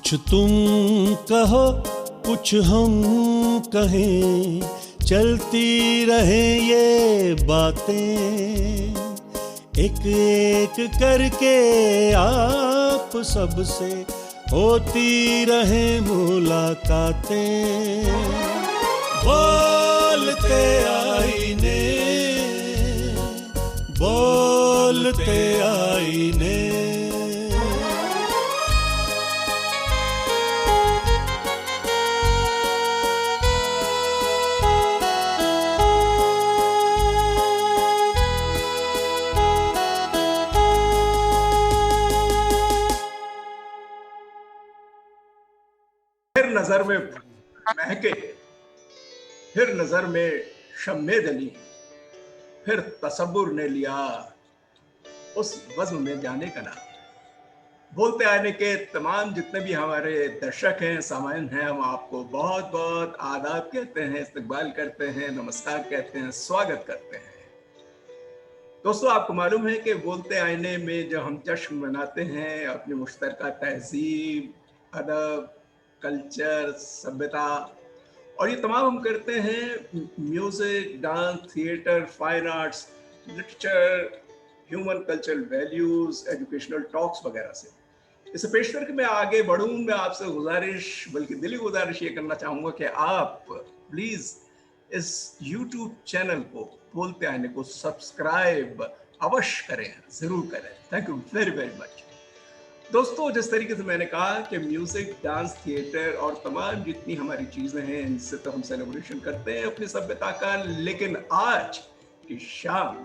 कुछ तुम कहो कुछ हम कहें, चलती रहे ये बातें, एक एक करके आप सबसे होती रहे मुलाकातें। बोलते आईने, बोलते आईने। नजर में महके, फिर नजर में शम्मे दली, फिर तसब्बुर ने लिया उस वज़्न में जाने का नाम। बोलते आने के तमाम जितने भी हमारे दर्शक हैं, सामाइन हैं, हम आपको बहुत बहुत आदाब कहते हैं, इस्तकबाल करते हैं, नमस्कार कहते हैं, स्वागत करते हैं। दोस्तों, आपको मालूम है कि बोलते आईने में जब हम जश्न मनाते हैं अपनी मुश्तरका तहजीब, अदब, कल्चर, सभ्यता, और ये तमाम हम करते हैं music, dance, theatre, fine arts, literature, human cultural values, educational talks वगैरह से। इसे पेश करके मैं आगे बढ़ूं, मैं आपसे गुजारिश, बल्कि दिली गुजारिश ये करना चाहूंगा कि आप प्लीज इस YouTube चैनल को, बोलते आने को सब्सक्राइब अवश्य करें, जरूर करें। Thank you very very much. दोस्तों, जिस तरीके से मैंने कहा कि म्यूजिक, डांस, थिएटर और तमाम जितनी हमारी चीजें हैं, इनसे तो हम सेलिब्रेशन करते हैं अपनी सभ्यता का, लेकिन आज की शाम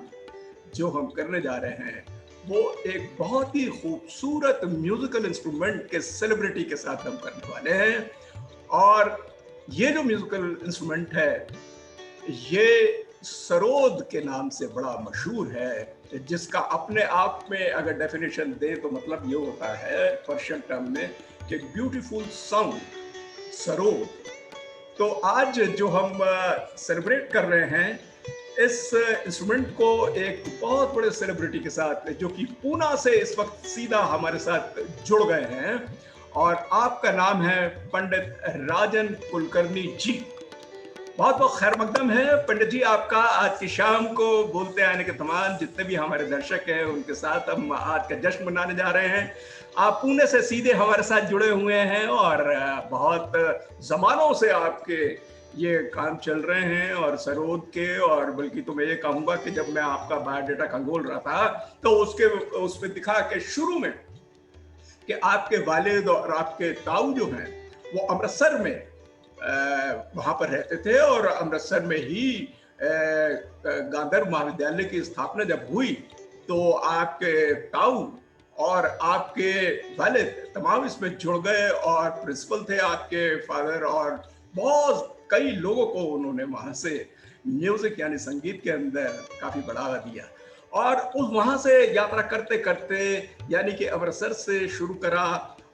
जो हम करने जा रहे हैं वो एक बहुत ही खूबसूरत म्यूजिकल इंस्ट्रूमेंट के सेलिब्रिटी के साथ हम करने वाले हैं। और ये जो म्यूजिकल इंस्ट्रूमेंट है ये सरोद के नाम से बड़ा मशहूर है, जिसका अपने आप में अगर डेफिनेशन दे तो मतलब ये होता है पर्शियन टर्म में कि ब्यूटीफुल साउंड, सरोद। तो आज जो हम सेलिब्रेट कर रहे हैं इस इंस्ट्रूमेंट को एक बहुत बड़े सेलिब्रिटी के साथ, जो कि पूना से इस वक्त सीधा हमारे साथ जुड़ गए हैं, और आपका नाम है पंडित राजन कुलकर्णी जी। बहुत बहुत खैर मकदम है पंडित जी आपका आज की शाम को बोलते आने के तमाम जितने भी हमारे दर्शक हैं उनके साथ हम आज का जश्न मनाने जा रहे हैं। आप पुणे से सीधे हमारे साथ जुड़े हुए हैं और बहुत जमानों से आपके ये काम चल रहे हैं और सरोद के, और बल्कि तो मैं ये कहूँगा कि जब मैं आपका बायोडाटा खंगोल रहा था तो उसमें दिखा के शुरू में कि आपके वालिद और आपके ताऊ जो हैं वो अमृतसर में वहाँ पर रहते थे, और अमृतसर में ही गांधर्व महाविद्यालय की स्थापना जब हुई तो आपके ताऊ और आपके वालिद तमाम इसमें जुड़ गए, और प्रिंसिपल थे आपके फादर, और बहुत कई लोगों को उन्होंने वहाँ से म्यूजिक यानी संगीत के अंदर काफी बढ़ावा दिया। और उस वहाँ से यात्रा करते करते यानी कि अमृतसर से शुरू करा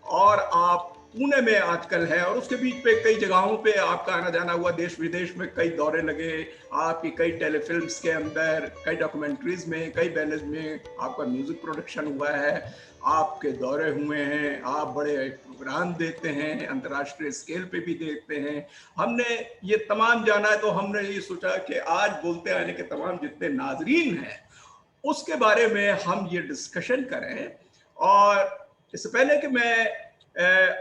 और आप पुणे में आजकल है, और उसके बीच पे कई जगहों पे आपका आना जाना हुआ, देश विदेश में कई दौरे लगे आपकी, कई टेलीफिल्म्स के अंदर, कई डॉक्यूमेंट्रीज में, कई बैनर्स में आपका म्यूजिक प्रोडक्शन हुआ है, आपके दौरे हुए हैं, आप बड़े प्रोग्राम देते हैं, अंतर्राष्ट्रीय स्केल पे भी देखते हैं। हमने ये तमाम जाना है तो हमने ये सोचा कि आज बोलते आने के तमाम जितने नाजरीन हैं उसके बारे में हम ये डिस्कशन करें। और इससे पहले कि मैं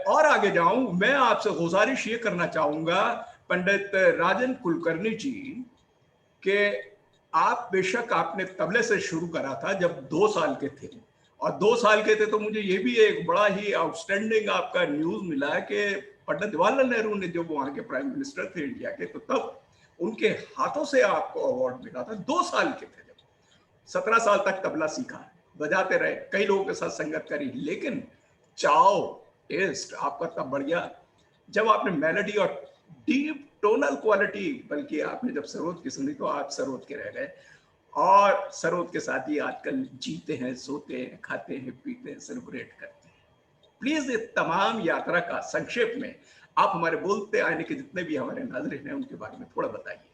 और आगे जाऊं, मैं आपसे गुजारिश ये करना चाहूंगा पंडित राजन कुलकर्णी जी कि आप बेशक आपने तबले से शुरू करा था जब 2 साल के थे, और 2 साल के थे तो मुझे ये भी एक बड़ा ही आउटस्टैंडिंग आपका न्यूज मिला कि पंडित जवाहरलाल नेहरू ने जब वहां के प्राइम मिनिस्टर थे इंडिया के, तो तब उनके हाथों से आपको अवार्ड मिला था। 2 साल के थे जब, 17 साल तक तबला सीखा, बजाते रहे, कई लोगों के साथ संगत करी, लेकिन चाओ टेस्ट आपका तब बढ़ गया जब आपने मेलोडी और डीप टोनल क्वालिटी, बल्कि आपने जब सरोद की सुनी तो आप सरोद के रह गए, और सरोद के साथ ही आजकल जीते हैं, सोते हैं, खाते हैं, पीते हैं, सेलिब्रेट करते हैं। प्लीज ये तमाम यात्रा का संक्षेप में आप हमारे बोलते आने के जितने भी हमारे नाज़रीन हैं उनके बारे में थोड़ा बताइए।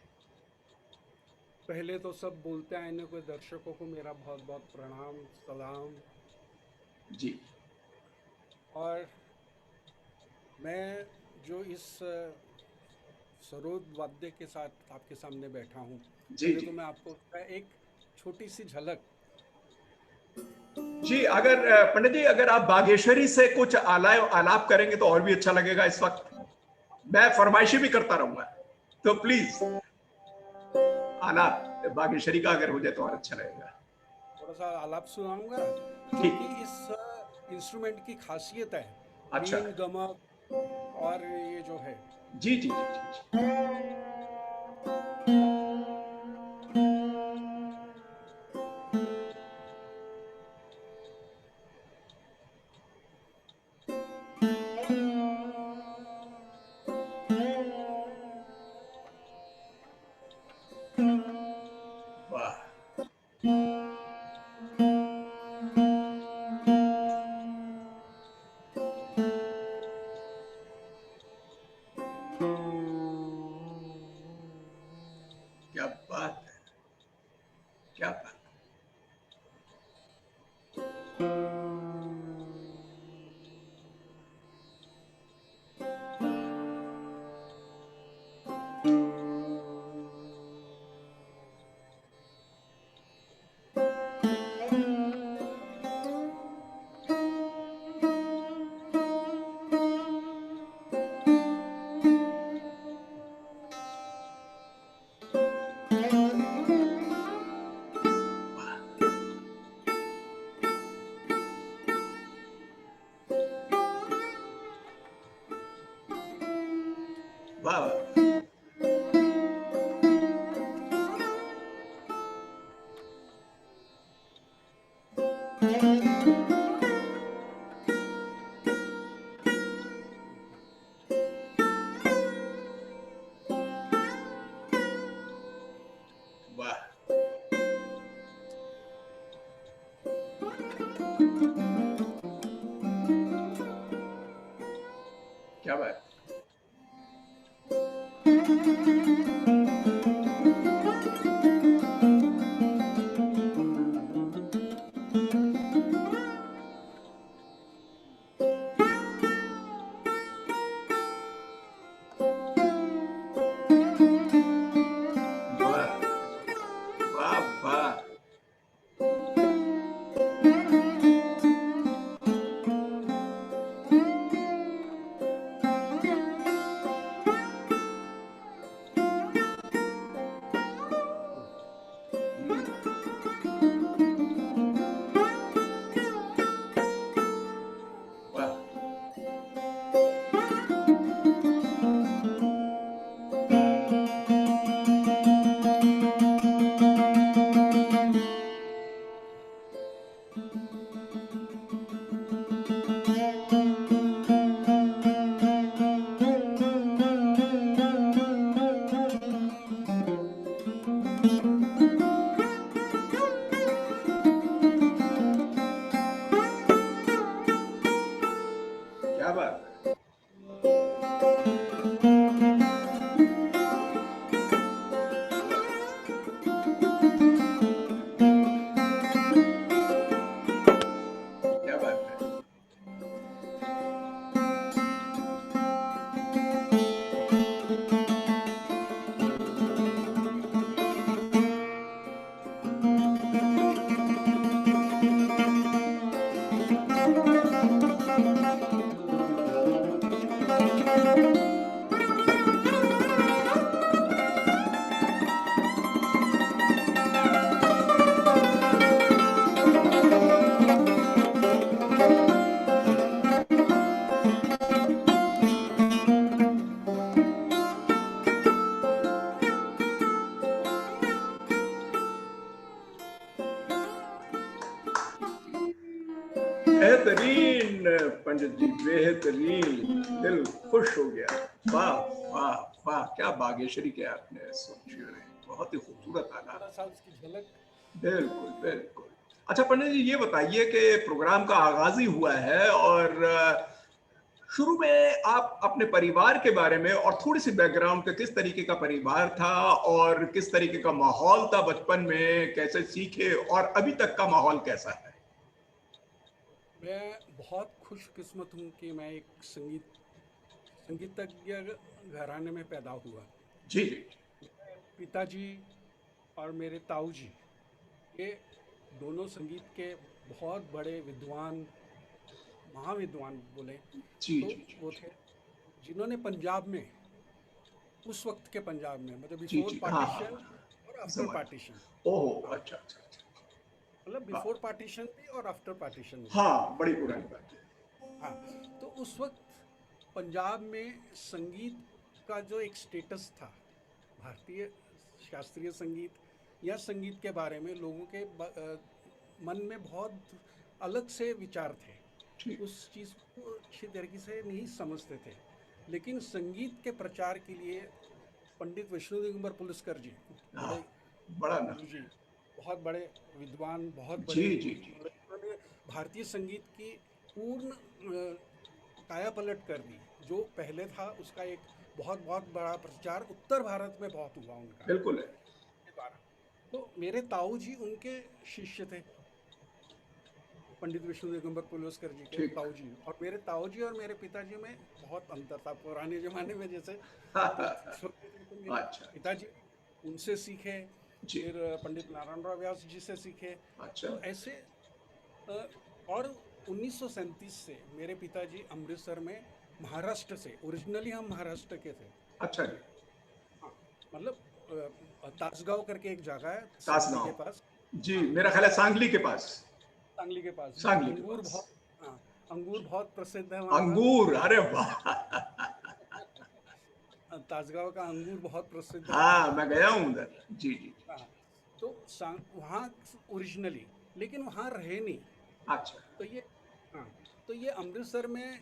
पहले तो सब बोलते आने को दर्शकों को मेरा बहुत बहुत प्रणाम, सलाम। जी। और मैं जो इस सरोद वाद्य के साथ आपके सामने बैठा हूँ, जी पहले जी तो मैं आपको एक छोटी सी झलक। जी। अगर पंडित जी, अगर आप बागेश्वरी से कुछ आलाप करेंगे तो और भी अच्छा लगेगा। इस वक्त मैं फरमाइशी भी करता रहूंगा, तो प्लीज आलाप बागेश्वरी का अगर हो जाए तो और अच्छा लगेगा। थोड़ा सा आलाप सुनाऊंगा, ठीक। क्योंकि इस इंस्ट्रूमेंट की खासियत है अच्छा। नींद गमक और ये जो है। जी जी जी जी जी। वाह क्या बात है, क्या बात। वाह वाह। वाह क्या बात। वाह वाह वाह। वाह क्या बात है। क्या बात है। बेहतरीन पंडित जी, बेहतरीन। दिल खुश हो गया। वाह वाह वाह। क्या बागेश्वरी के आपने सोची है, बहुत ही खूबसूरत आला। थोड़ा सा उसकी झलक। बिल्कुल बिल्कुल। अच्छा पंडित जी, ये बताइए कि प्रोग्राम का आगाज ही हुआ है और शुरू में आप अपने परिवार के बारे में और थोड़ी सी बैकग्राउंड के, किस तरीके का परिवार था और किस तरीके का माहौल था बचपन में, कैसे सीखे और अभी तक का माहौल कैसा है। मैं बहुत खुशकिस्मत हूँ कि मैं एक संगीत संगीतज्ञ घराने में पैदा हुआ। जी जी। पिताजी और मेरे ताऊ जी, ये दोनों संगीत के बहुत बड़े विद्वान, महाविद्वान बोले जी तो जी जी वो जी थे, जिन्होंने पंजाब में, उस वक्त के पंजाब में, मतलब जी बिफोर जी। हाँ हाँ पार्टीशन हाँ, और आफ्टर समझ। पार्टीशन। ओहो, हाँ, अच्छा अच्छा अच्छा। मतलब हाँ बिफोर पार्टीशन भी और आफ्टर पार्टीशन भी। हाँ, बड़ी पुरानी बात है। हाँ, तो उस वक्त पंजाब में संगीत का जो एक स्टेटस था, भारतीय शास्त्रीय संगीत या संगीत के बारे में लोगों के मन में बहुत अलग से विचार थे। ठीक। उस चीज़ को अच्छी तरीके से नहीं समझते थे। लेकिन संगीत के प्रचार के लिए पंडित विष्णु दिगंबर पुलस्कर जी, हाँ, बड़े बड़ा ना। गुरु जी, बहुत बड़े विद्वान, बहुत जी बड़े, जी जी। मतलब उन्होंने भारतीय संगीत की पूर्ण काया पलट कर दी। जो पहले था उसका एक बहुत बहुत बड़ा प्रचार उत्तर भारत में बहुत हुआ उनका बिल्कुल है। के द्वारा। तो मेरे ताऊ जी उनके शिष्य थे, पंडित विष्णु दिगंबर पुलस्कर जी के ठीक। ताऊ जी। और मेरे ताऊ जी और मेरे पिताजी में बहुत अंतर था पुराने जमाने में, जैसे तो छोटे थे तो मेरे अच्छा अच्छा। पिताजी उनसे सीखे, जी। फिर पंडित नारायण राव व्यास जी से सीखे। अच्छा तो ऐसे अ, और 1937 से मेरे पिताजी अमृतसर में, महाराष्ट्र से, ओरिजिनली हम महाराष्ट्र के थे। अच्छा जी। हाँ, मतलब तासगांव करके एक जगह है सांगली के तासगांव। पास। जी, हाँ, मेरा ख्याल है सांगली के पास। सांगली के पास, जहाँ सांगली के अंगूर पास। बहुत, हाँ, अंगूर बहुत प्रसिद्ध है वहाँ का। अंगूर, अरे वाह। तासगांव का अंगूर बहुत प्रसिद्ध है। हाँ, मैं गया हूँ उधर। जी जी जी। हाँ, तो वहाँ ओरिजिनली, लेकिन वहाँ रहे नहीं। अच्छा। तो ये, हाँ, तो ये अमृतसर में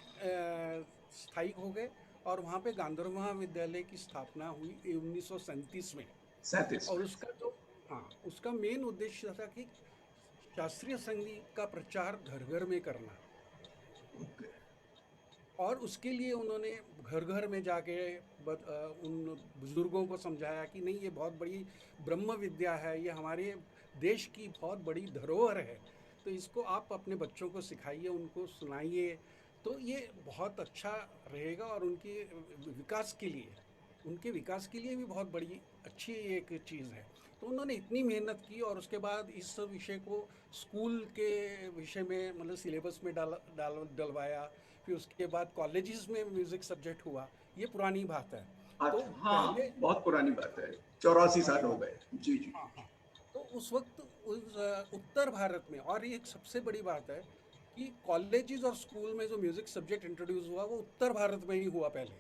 स्थायिक हो गए। और वहाँ पे गांधर्व महाविद्यालय की स्थापना हुई 1937 में। 37 और में। उसका जो, हाँ, उसका मेन उद्देश्य था कि शास्त्रीय संगीत का प्रचार घर घर में करना। ओके। और उसके लिए उन्होंने घर घर में जाके उन बुजुर्गों को समझाया कि नहीं, ये बहुत बड़ी ब्रह्म विद्या है, ये हमारे देश की बहुत बड़ी धरोहर है। तो इसको आप अपने बच्चों को सिखाइए, उनको सुनाइए, तो ये बहुत अच्छा रहेगा। और उनके विकास के लिए भी बहुत बड़ी अच्छी एक चीज़ है। तो उन्होंने इतनी मेहनत की, और उसके बाद इस विषय को स्कूल के विषय में, मतलब सिलेबस में डलवाया। फिर उसके बाद कॉलेजेस में म्यूज़िक सब्जेक्ट हुआ। ये पुरानी बात है। तो अच्छा, पहले हाँ, बहुत पुरानी बात है। 84 पुरानी साल हो बात, गए। जी जी हाँ जी। हाँ। तो उस वक्त उत्तर भारत में, और ये एक सबसे बड़ी बात है कि कॉलेजेस और स्कूल में जो म्यूज़िक सब्जेक्ट इंट्रोड्यूस हुआ वो उत्तर भारत में ही हुआ पहले,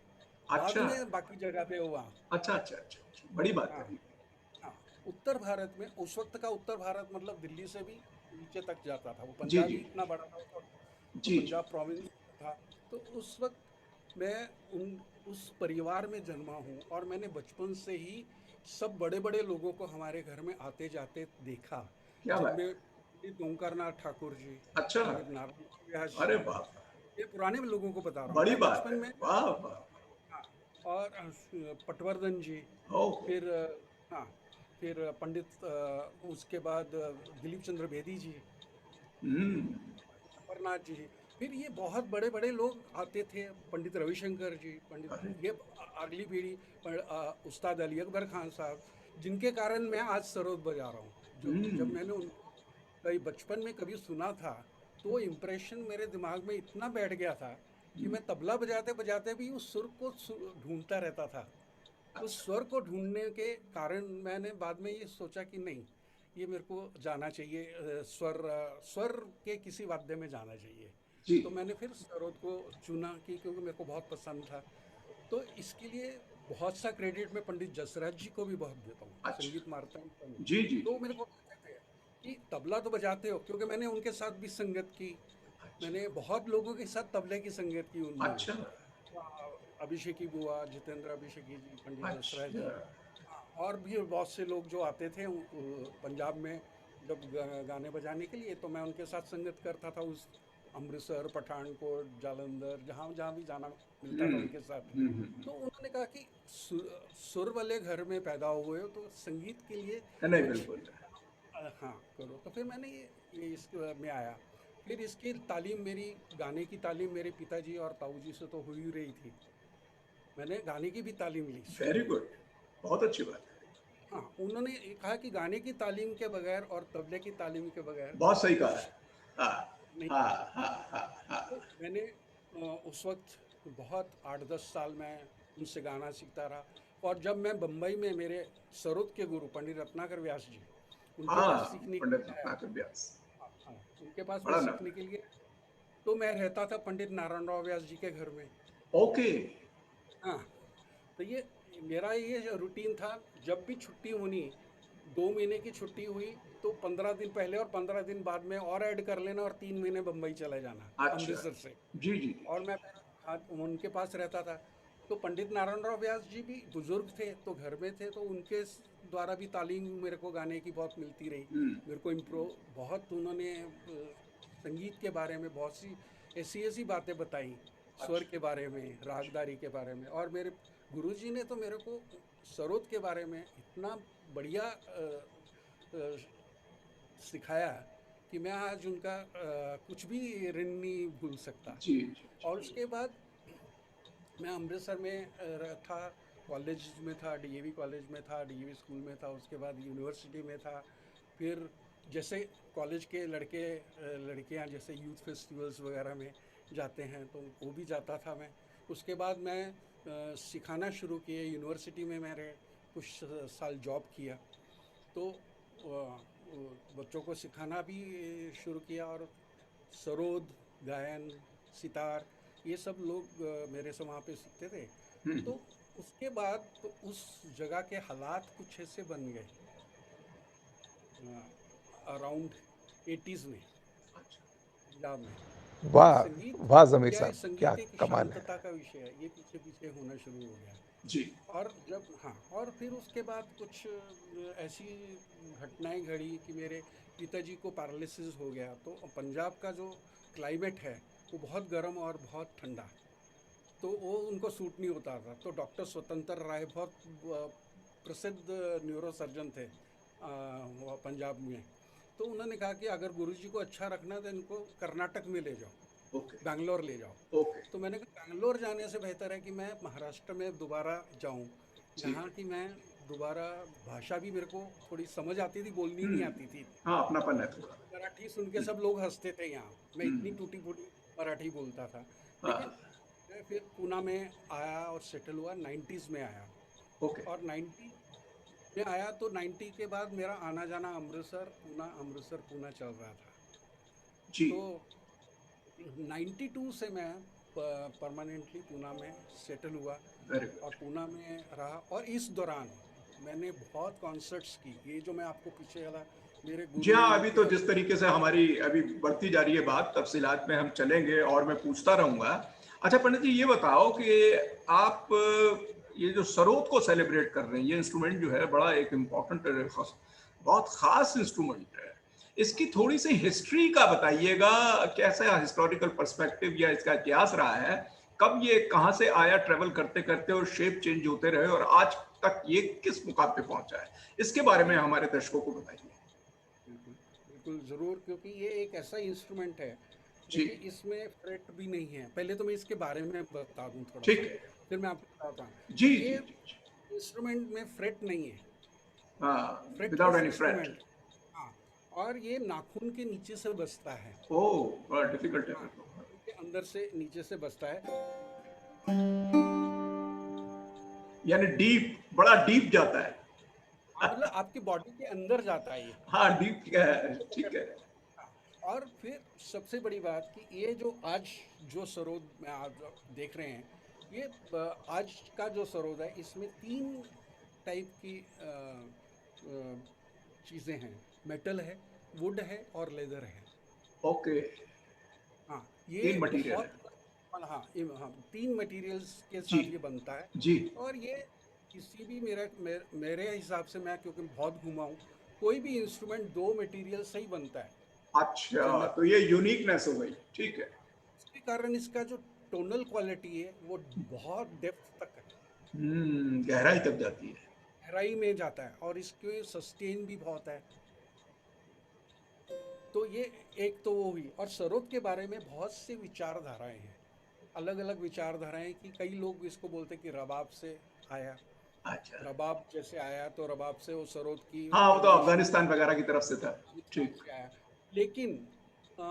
बाद अच्छा में बाकी जगह पे हुआ। अच्छा अच्छा अच्छा अच्छा, बड़ी बात हाँ है। हाँ, उत्तर भारत में, उस वक्त का उत्तर भारत मतलब दिल्ली से भी नीचे तक जाता था। वो जी पंजाब जी ही इतना बड़ा था उस वक्त, तो जी जी। पंजाब प्रोविंस था। तो उस वक्त मैं उस परिवार में जन्मा हूँ, और मैंने बचपन से ही सब बड़े बड़े लोगों को हमारे घर में आते जाते देखा, क्या बात जिनमें है। पंडित ओंकारनाथ ठाकुर जी, अच्छा। पंडित नारायण व्यास अरे जी, बाप। ये पुराने लोगों को बता रहा हूँ बड़ी मैं बात बचपन है। में। वाह वाह। हाँ, और पटवर्धन जी, ओहो। फिर हाँ, फिर पंडित उसके बाद दिलीप चंद्र बेदी जी, हम्म। अमरनाथ जी। फिर ये बहुत बड़े बड़े लोग आते थे, पंडित रविशंकर जी, अरे। पंडित, ये अगली पीढ़ी, उस्ताद अली अकबर खान साहब, जिनके कारण मैं आज सरोद बजा रहा हूँ। जो जब हम्म मैंने उनको कहीं बचपन में कभी सुना था, तो वो इम्प्रेशन मेरे दिमाग में इतना बैठ गया था कि हम्म। मैं तबला बजाते बजाते भी उस सुर को ढूंढता रहता था। उस अच्छा। स्वर को ढूंढने के कारण मैंने बाद में ये सोचा कि नहीं, ये मेरे को जाना चाहिए, स्वर के किसी वाद्य में जाना चाहिए। जी। तो मैंने फिर सरोद को चुना कि क्योंकि मेरे को बहुत पसंद था। तो इसके लिए बहुत सा क्रेडिट मैं पंडित जसराज जी को भी बहुत देता हूँ, अच्छा। संगीत मार्तंड में। जी जी तो जी मेरे जी। को कहते थे कि तबला तो बजाते हो, क्योंकि मैंने उनके साथ भी संगत की। अच्छा मैंने बहुत लोगों के साथ तबले की संगत की उन्होंने। अच्छा अभिषेकी बुआ, जितेंद्र अभिषेकी जी, पंडित जसराज अच्छा। जी। हाँ, और भी बहुत से लोग जो आते थे पंजाब में जब गाने बजाने के लिए, तो मैं उनके साथ संगत करता था। उस अमृतसर, पठानकोट, जालंधर, जहाँ जहाँ भी जाना मिलता था हम्म उनके साथ। हम्म। तो उन्होंने कहा कि सुर वाले घर में पैदा हुए हो तो संगीत के लिए नहीं, कुछ बिल्कुल। हाँ करो। तो फिर मैंने ये इस में आया। फिर इसकी तालीम, मेरी गाने की तालीम मेरे पिताजी और ताऊ जी से तो हो ही रही थी। मैंने गाने की भी तालीम ली शुरू वेरी में। गुड, बहुत अच्छी बात है। हाँ, उन्होंने ये कहा कि गाने की तालीम के बगैर और तबले की तालीम के बगैर बहुत सही कहा कुछ है। हाँ नहीं हाँ कर सकते। हाँ हाँ तो हाँ। मैंने उस वक्त बहुत 8-10 साल मैं उनसे गाना सीखता रहा। और जब मैं बम्बई में मेरे सरोद के गुरु पंडित रत्नाकर व्यास जी, उनके हाँ, पास सीखने के पंडित लिए आया। रत्नाकर व्यास, हाँ हाँ, उनके पास मैं बड़ा नाम सीखने के लिए, तो मैं रहता था पंडित नारायण राव व्यास जी के घर में। है। ओके। हाँ, तो ये मेरा ये रूटीन था। जब भी छुट्टी होनी, 2 महीने की छुट्टी हुई तो 15 दिन पहले और 15 दिन बाद में और ऐड कर लेना, और 3 महीने बम्बई चले जाना अच्छा। अमृतसर से। जी जी जी। और मैं फिर, हाँ, उनके पास रहता था। तो पंडित नारायण राव व्यास जी भी बुजुर्ग थे, तो घर में थे, तो उनके द्वारा भी तालीम मेरे को गाने की बहुत मिलती रही। हम्म। मेरे को इम्प्रो बहुत उन्होंने संगीत के बारे में बहुत सी ऐसी ऐसी बातें बताई, स्वर अच्छा। के बारे में, रागदारी के बारे में। और मेरे गुरुजी ने तो मेरे को सरोद के बारे में इतना बढ़िया अ, सिखाया कि मैं आज उनका कुछ भी ऋण नहीं भूल सकता। जी जी और जी। उसके बाद मैं अमृतसर में था, कॉलेज में था, डीएवी कॉलेज में था, डीएवी स्कूल में था, उसके बाद यूनिवर्सिटी में था। फिर जैसे कॉलेज के लड़कियां जैसे यूथ फेस्टिवल्स वगैरह में जाते हैं, तो वो भी जाता था मैं। उसके बाद मैं सिखाना शुरू किए यूनिवर्सिटी में। मैंने कुछ साल जॉब किया, तो बच्चों को सिखाना भी शुरू किया। और सरोद, गायन, सितार, ये सब लोग मेरे से वहाँ पे सीखते थे। हम्म। तो उसके बाद तो उस जगह के हालात कुछ ऐसे बन गए अराउंड 80s में, अच्छा। पंजाब में, कि वाह संगीत वाह जमीर क्या है, साहब, क्या संगीत एक कमाल है। शांतता का विषय है, ये पीछे पीछे होना शुरू हो गया। जी। और जब, हाँ, और फिर उसके बाद कुछ ऐसी घटनाएं घड़ी कि मेरे पिताजी को पैरालिसिस हो गया। तो पंजाब का जो क्लाइमेट है वो बहुत गर्म और बहुत ठंडा, तो वो उनको सूट नहीं होता था। तो डॉक्टर स्वतंत्र राय बहुत प्रसिद्ध न्यूरो सर्जन थे वो पंजाब में। तो उन्होंने कहा कि अगर गुरुजी को अच्छा रखना है तो इनको कर्नाटक में ले जाओ, ओके। बैंगलोर ले जाओ। ओके। तो मैंने कहा बैंगलोर जाने से बेहतर है कि मैं महाराष्ट्र में दोबारा जाऊं, ठीक जहाँ है। की मैं दोबारा, भाषा भी मेरे को थोड़ी समझ आती थी, बोलनी नहीं हम्म। आती थी। हाँ, अपनापन है थोड़ा। मराठी सुन के सब लोग हंसते थे यहाँ, मैं इतनी हम्म। टूटी फूटी मराठी बोलता था। लेकिन हाँ। मैं फिर पूना में आया और सेटल हुआ, 90s में आया। ओके। और 90 में आया तो 90 के बाद मेरा आना जाना अमृतसर पूना चल रहा था। जी। तो 92 से मैं परमानेंटली पूना में सेटल हुआ वेरी और गुड। पूना में रहा। और इस दौरान मैंने बहुत कॉन्सर्ट्स की। ये जो मैं आपको पीछे वाला मेरे जी गुरु हाँ, अभी तो या, जिस तरीके से हमारी अभी बढ़ती जा रही है बात, तफसीलात में हम चलेंगे और मैं पूछता रहूंगा। अच्छा पंडित जी, ये बताओ कि आप ये जो सरोद को सेलिब्रेट कर रहे हैं, ये इंस्ट्रूमेंट जो है बड़ा एक इम्पॉर्टेंट, बहुत खास इंस्ट्रूमेंट है। इसकी थोड़ी सी हिस्ट्री का बताइएगा, कैसा हिस्टोरिकल पर्सपेक्टिव या इसका इतिहास रहा है, कब ये कहाँ से आया ट्रेवल करते करते और शेप चेंज होते रहे और आज तक ये किस मुकाम पे पहुंचा है, इसके बारे में बिल्कुल हमारे दर्शकों को बताइए। बिल्कुल बिल्कुल ज़रूर, क्योंकि ये एक ऐसा इंस्ट्रूमेंट है। जी। देखिए, इसमें फ्रेट भी नहीं है। पहले तो मैं इसके बारे में बता दूं थोड़ा ठीक सा, है। फिर मैं आपको बताता हूँ। जी जी ये जी जी। इंस्ट्रूमेंट में फ्रेट नहीं है, हाँ, विदाउट फ्रेटलेस एनी फ्रेट। इंस्ट्रूमेंट। हाँ, और ये नाखून के नीचे से बजता है। ओह, बड़ा डिफिकल्ट है हाँ, फिर तो। नाखून के अंदर से नीचे से बजता है। यानी डीप, बड़ा डीप जाता है। हाँ, मतलब आपकी बॉडी के अंदर जाता है ये। हाँ, डीप है, इसको ठीक पकड़ है। के। हाँ, और फिर सबसे बड़ी बात कि ये जो आज जो सरोद में आज आप देख रहे हैं, ये आज का जो सरोद है, इसमें 3 टाइप की चीज़ें हैं। मेटल है, वुड है और लेदर है। ओके। हाँ, ये तीन मटेरियल बहुत, है। हाँ, हाँ, 3 मटेरियल्स के जी साथ ये बनता है। जी। और ये किसी भी मेरे हिसाब से, मैं क्योंकि बहुत घुमा हूँ, कोई भी इंस्ट्रूमेंट 2 मटेरियल से ही बनता है अच्छा, तो जनरली। ये यूनिकनेस हो गई, ठीक है। इसके कारण इसका जो टोनल क्वालिटी है वो बहुत डेप्थ तक है, गहराई तक जाती है। गहराई में जाता है, और इसके सस्टेन भी बहुत है। तो ये एक तो वो हुई। और सरोद के बारे में बहुत से विचारधाराएं हैं। अलग अलग विचारधाराएं कि कई लोग इसको बोलते हैं कि रबाब से आया, अच्छा। रबाब जैसे आया तो रबाब से वो सरोद की हाँ, वो तो एवोल्यूशन अफगानिस्तान वगैरह की तरफ से था। अफगानिस्तान ठीक। से आया। लेकिन अ,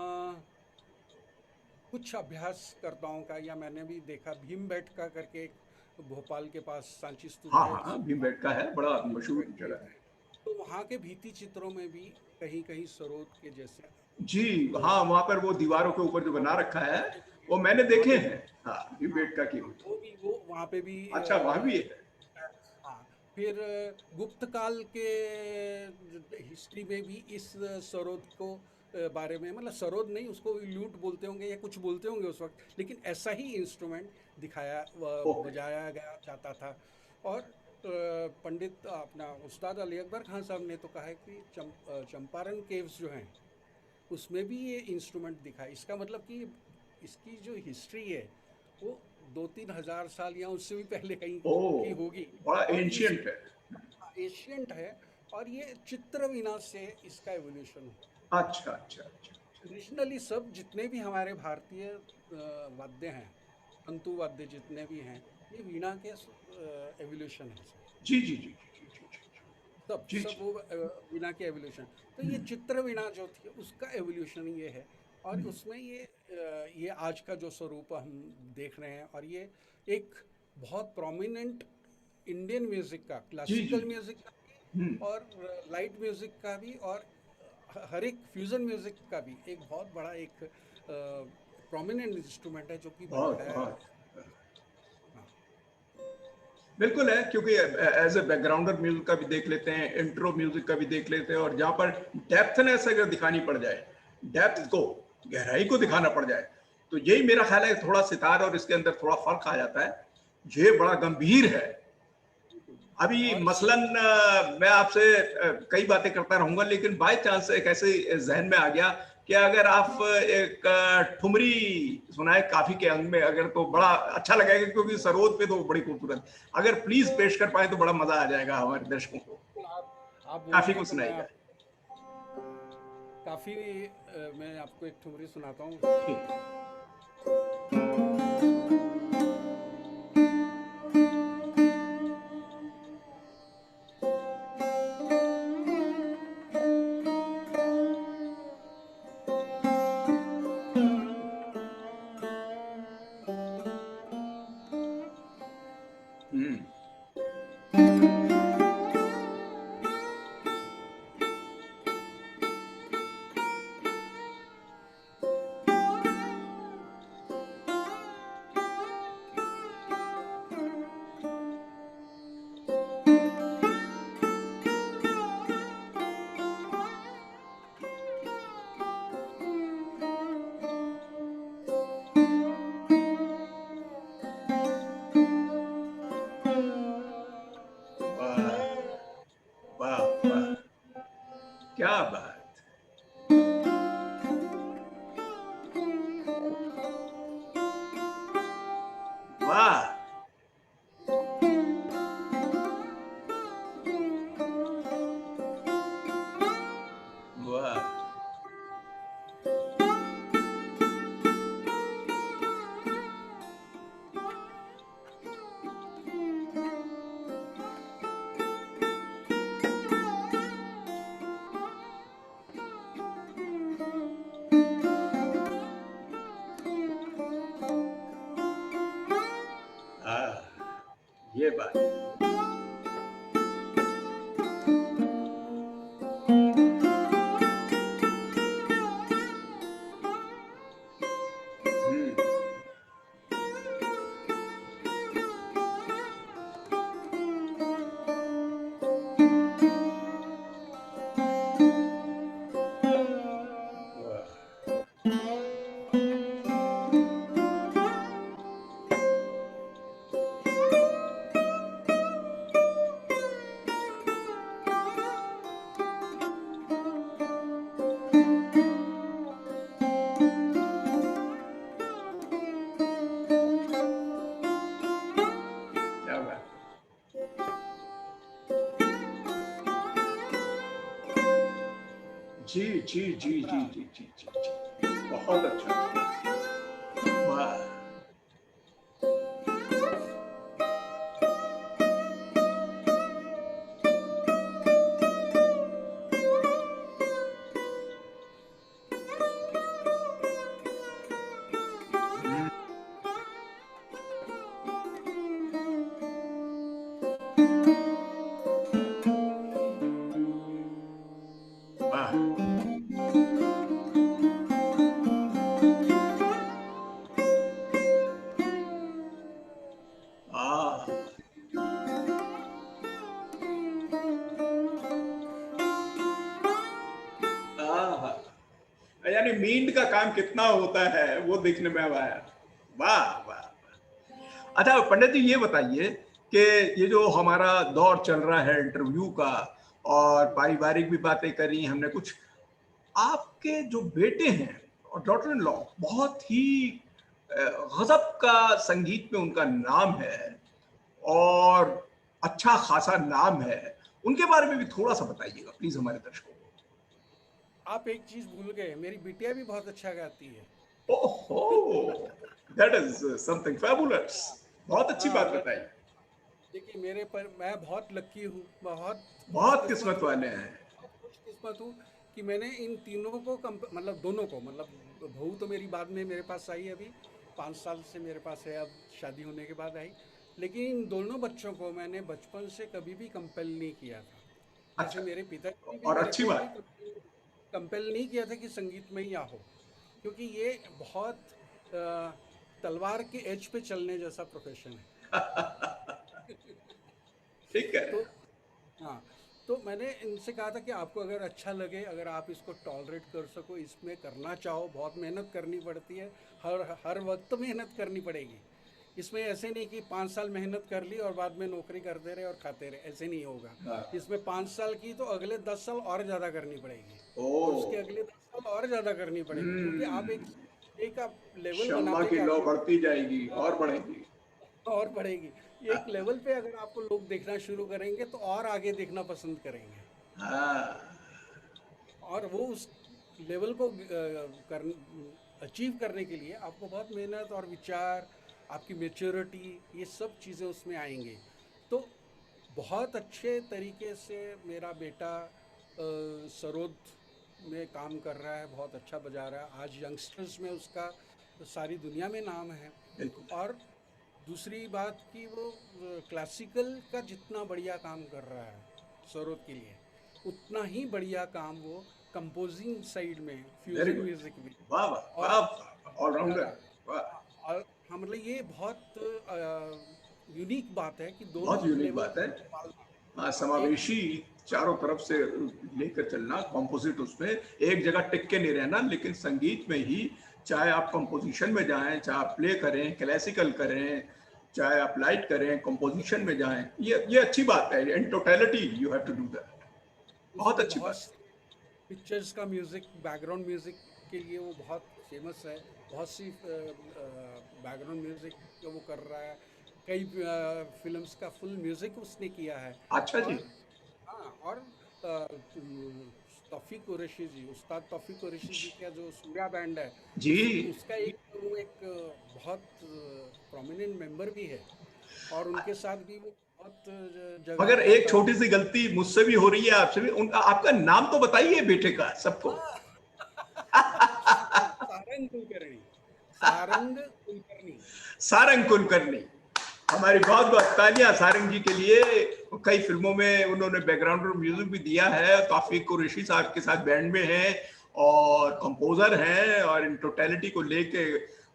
कुछ अभ्यासकर्ताओं का, या मैंने भी देखा भीमबेटका करके एक भोपाल के पास सांची स्तूप हाँ है, हाँ, भीमबेटका है, बड़ा मशहूर भीमबेटका जगह है। है, तो वहाँ के भित्ति चित्रों में भी कहीं कहीं सरोद के जैसे जी। वो हाँ, वहां पर वो दीवारों के ऊपर जो बना रखा है, वहाँ पे भी है, वो मैंने वहाँ देखे पे हैं। भी। हाँ, हाँ, भीमबेटका की। वो वहाँ पे भी अच्छा, वहां भी है। हाँ। फिर गुप्त काल के हिस्ट्री में भी इस सरोद को बारे में, मतलब सरोद नहीं, उसको लूट बोलते होंगे या कुछ बोलते होंगे उस वक्त, लेकिन ऐसा ही इंस्ट्रूमेंट दिखाया ओके। बजाया गया जाता था। और पंडित अपना उस्ताद अली अकबर खान साहब ने तो कहा है कि चंपारण केव्स जो हैं उसमें भी ये इंस्ट्रूमेंट दिखा है। इसका मतलब कि इसकी जो हिस्ट्री है वो 2-3 हज़ार साल या उससे भी पहले कहीं ओ, की होगी। बड़ा और इस एंशियंट है। एशियंट है, और ये चित्रविना से इसका एवोल्यूशन हो। अच्छा अच्छा अच्छा। ओरिजिनली सब जितने भी हमारे भारतीय वाद्य हैं, तंतु वाद्य जितने भी हैं, ये वीणा के एवोल्यूशन है सब। जी जी जी जी जी सब जी सब जी। वो वीणा के एवोल्यूशन। तो ये चित्र वीणा जो थी उसका एवोल्यूशन ये है। और उसमें ये आज का जो स्वरूप हम देख रहे हैं, और ये एक बहुत प्रोमिनेंट इंडियन म्यूजिक का, जी जी। क्लासिकल म्यूजिक का भी, हम्म। और लाइट म्यूजिक का भी, और हर एक फ्यूजन म्यूजिक का भी एक बहुत बड़ा एक प्रोमिनेंट इंस्ट्रूमेंट है जो कि बहुत बजाया। बहुत। हाँ। बिल्कुल है, क्योंकि एज ए बैकग्राउंडर म्यूजिक का भी देख लेते हैं, इंट्रो म्यूजिक का भी देख लेते हैं, और जहाँ पर डेप्थनेस अगर दिखानी पड़ जाए, डेप्थ को, गहराई को हाँ। दिखाना पड़ जाए, तो यही मेरा ख्याल है, थोड़ा सितार और इसके अंदर थोड़ा फर्क आ जाता है। ये बड़ा गंभीर है। बिल्कुल। अभी और मसलन मैं आपसे कई बातें करता रहूंगा, लेकिन बाय चांस एक ऐसे जहन में आ गया कि अगर आप एक ठुमरी सुनाए काफी के अंग में, अगर, तो बड़ा अच्छा लगेगा, क्योंकि सरोद पे तो बड़ी खूबसूरत, अगर प्लीज पेश कर पाए तो बड़ा मजा आ जाएगा हमारे दर्शकों को। बिल्कुल, आप काफी बोलेंगे कुछ तो मैं सुनाएगा। आप काफ़ी मैं आपको एक ठुमरी सुनाता हूँ। ठीक। हम्म। वाह वाह वाह, क्या बात। वाह वाह। ये बात। हम्म। वाह। क्या बात। जी जी जी जी अंतरा। जी जी जी जी, बहुत अच्छा। वाह। यानी मींड का काम कितना होता है वो देखने में आया। वाह वाह। अच्छा पंडित जी ये बताइए कि ये जो हमारा दौर चल रहा है इंटरव्यू का, और पारिवारिक भी बातें करी हमने कुछ, आपके जो बेटे हैं और डॉटर इन लॉ बहुत ही गजब का संगीत में उनका नाम है, और अच्छा खासा नाम है, उनके बारे में भी थोड़ा सा बताइएगा प्लीज हमारे दर्शकों आप एक चीज़ भूल गए, मेरी बिटिया भी बहुत अच्छा गाती है। को। ओहो, दैट इज समथिंग फैबुलस। बहुत अच्छी हाँ, बात बताई। देखिए मेरे पर मैं बहुत लकी हूँ, बहुत बहुत खुशकिस्मत किस्मत हूँ, वाले हैं। बहुत खुशकिस्मत हूँ कि मैंने इन तीनों को मतलब दोनों को, मतलब बहू तो मेरी बाद में मेरे पास आई, अभी 5 साल से मेरे पास है, अब शादी होने के बाद आई। लेकिन इन दोनों बच्चों को मैंने बचपन से कभी भी कंपेल नहीं किया था। जैसे अच्छा, मेरे पिताजी ने भी और मेरे अच्छी को कभी बात। कंपेल नहीं किया था कि संगीत में ही आओ, क्योंकि ये बहुत तलवार के एज पे चलने जैसा प्रोफेशन है। ठीक कह रहे तो हैं। हाँ, तो मैंने इनसे कहा था कि आपको अगर अच्छा लगे, अगर आप इसको टॉलरेट कर सको, इसमें करना चाहो, बहुत मेहनत करनी पड़ती है, हर हर वक्त मेहनत करनी पड़ेगी। इसमें ऐसे नहीं कि 5 साल मेहनत कर ली और बाद में नौकरी करते रहे और खाते रहे, ऐसे नहीं होगा। हाँ। इसमें 5 साल की तो अगले 10 साल और ज़्यादा करनी पड़ेगी, ओ। और उसके अगले 10 साल और ज़्यादा करनी पड़ेगी, क्योंकि आप एक आप लेवल शम्मा बनाते की लौ जाते हो। बढ़ती जाएगी हाँ, और बढ़ेगी। और बढ़ेगी। एक लेवल पे अगर आपको लोग देखना शुरू करेंगे तो और आगे देखना पसंद करेंगे, हाँ। और वो उस लेवल को कर अचीव करने के लिए आपको बहुत मेहनत और विचार, आपकी मेच्योरिटी, ये सब चीज़ें उसमें आएंगी। तो बहुत अच्छे तरीके से मेरा बेटा सरोद में काम कर रहा है, बहुत अच्छा बजा रहा है, आज यंगस्टर्स में उसका सारी दुनिया में नाम है। बिल्कुल। और दूसरी बात कि वो क्लासिकल का जितना बढ़िया काम कर रहा है सरोद के लिए, उतना ही बढ़िया काम वो कंपोजिंग साइड में, वेरी फ्यूजन गुड। म्यूजिक में। वाह वाह और वाह, कर ऑलराउंडर। रहा है। वाह। हाँ, और हाँ, मतलब ये बहुत यूनिक बात है कि दोनों बहुत यूनिक लेवल बात है। संभालना। हाँ, हाँ, एक समावेशी, चारों तरफ से लेकर चलना, कॉम्पोजिट, उसमें एक जगह टिक के नहीं रहना, लेकिन संगीत में ही, चाहे आप कंपोजिशन में जाएं, चाहे आप प्ले करें, क्लासिकल करें, चाहे आप लाइट करें, कंपोजिशन में जाएं, ये अच्छी बात है। In totality you have to do that. बहुत उसमें अच्छी बहुत बात। पिक्चर्स का म्यूज़िक, बैकग्राउंड म्यूज़िक के लिए वो बहुत फेमस है। बहुत सी बैकग्राउंड म्यूज़िक वो कर रहा है, कई फिल्म्स का फुल म्यूज़िक उसने किया है। अच्छा जी। और हाँ, और तौफीक कुरैशी जी, उस्ताद तौफीक कुरैशी जी का जो सूर्या बैंड है, जी। उसका एक वो एक बहुत प्रोमिनेंट मेंबर भी है, और उनके साथ भी वो बहुत जगह मगर एक जाता है। छोटी सी गलती मुझसे भी हो रही है, आपसे भी। आपका नाम तो बताइए बेटे का सबको। सारंग कुलकर्णी, सारंग कुलकर्णी। सारंग कुलकर्णी। हमारी बहुत बहुत तालियां सारंग जी के लिए। कई फिल्मों में उन्होंने बैकग्राउंड म्यूजिक भी दिया है, तौफीक कुरैशी साहब के साथ बैंड में हैं, और कंपोजर हैं, और इन टोटलिटी को लेके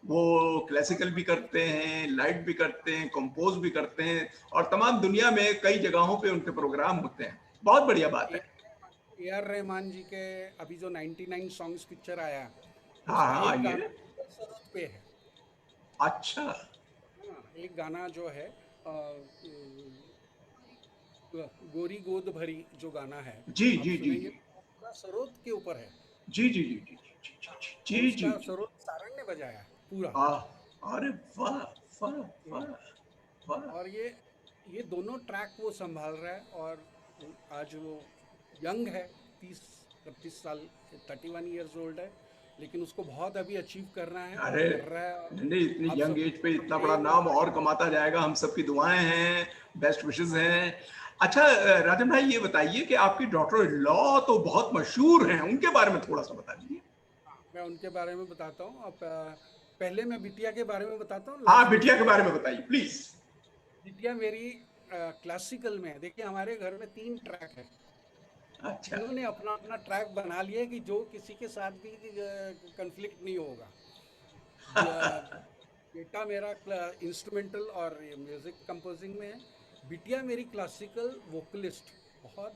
वो क्लासिकल भी करते हैं, लाइट भी करते हैं, कंपोज भी करते हैं, और तमाम दुनिया में कई जगहों पे उनके प्रोग्राम होते हैं। बहुत बढ़िया बात है। ए आर रहमान जी के अभी जो 99 सॉन्ग्स पिक्चर आया, हाँ उसका हाँ, एक ये। गाना सरोद पे है। अच्छा। हाँ, एक गाना जो है गोरी गोद भरी, जो गाना है, जी आप जी जी सुनेंगे जी तो पूरा सरोद के ऊपर है। जी जी जी जी जी हाँ, जी और जी जी उसका जी। सरोद सारंग ने बजाया है पूरा। अरे वाह वाह हाँ, वाह वाह। और ये दोनों ट्रैक वो संभाल रहा है, और आज वो यंग है, 30 31 साल, 31 ईयर्स ओल्ड है, लेकिन उसको बहुत अभी अचीव करना है और अरे कर रहा है। और नहीं, इतनी आप यंग सब एज पे इतना बड़ा प्रेम और नाम और कमाता जाएगा, हम सबकी दुआएं हैं, बेस्ट विशेस हैं। अच्छा राजन भाई ये बताइए कि आपकी डॉटर इन लॉ तो बहुत मशहूर हैं, उनके बारे में थोड़ा सा बता दीजिए। मैं उनके बारे में बताता हूँ। अब पहले मैं बिटिया के बारे में बताता हूँ, हाँ, लास्ट में बिटिया के उसके बारे बारे में में। बताइए प्लीज। बिटिया मेरी क्लासिकल में है। देखिए हमारे घर में 3 ट्रैक है, अच्छा। तीनों ने अपना अपना ट्रैक बना लिया कि जो किसी के साथ भी कंफ्लिक्ट नहीं होगा। बेटा मेरा इंस्ट्रूमेंटल और म्यूजिक कंपोजिंग में है, बिटिया मेरी क्लासिकल वोकलिस्ट, बहुत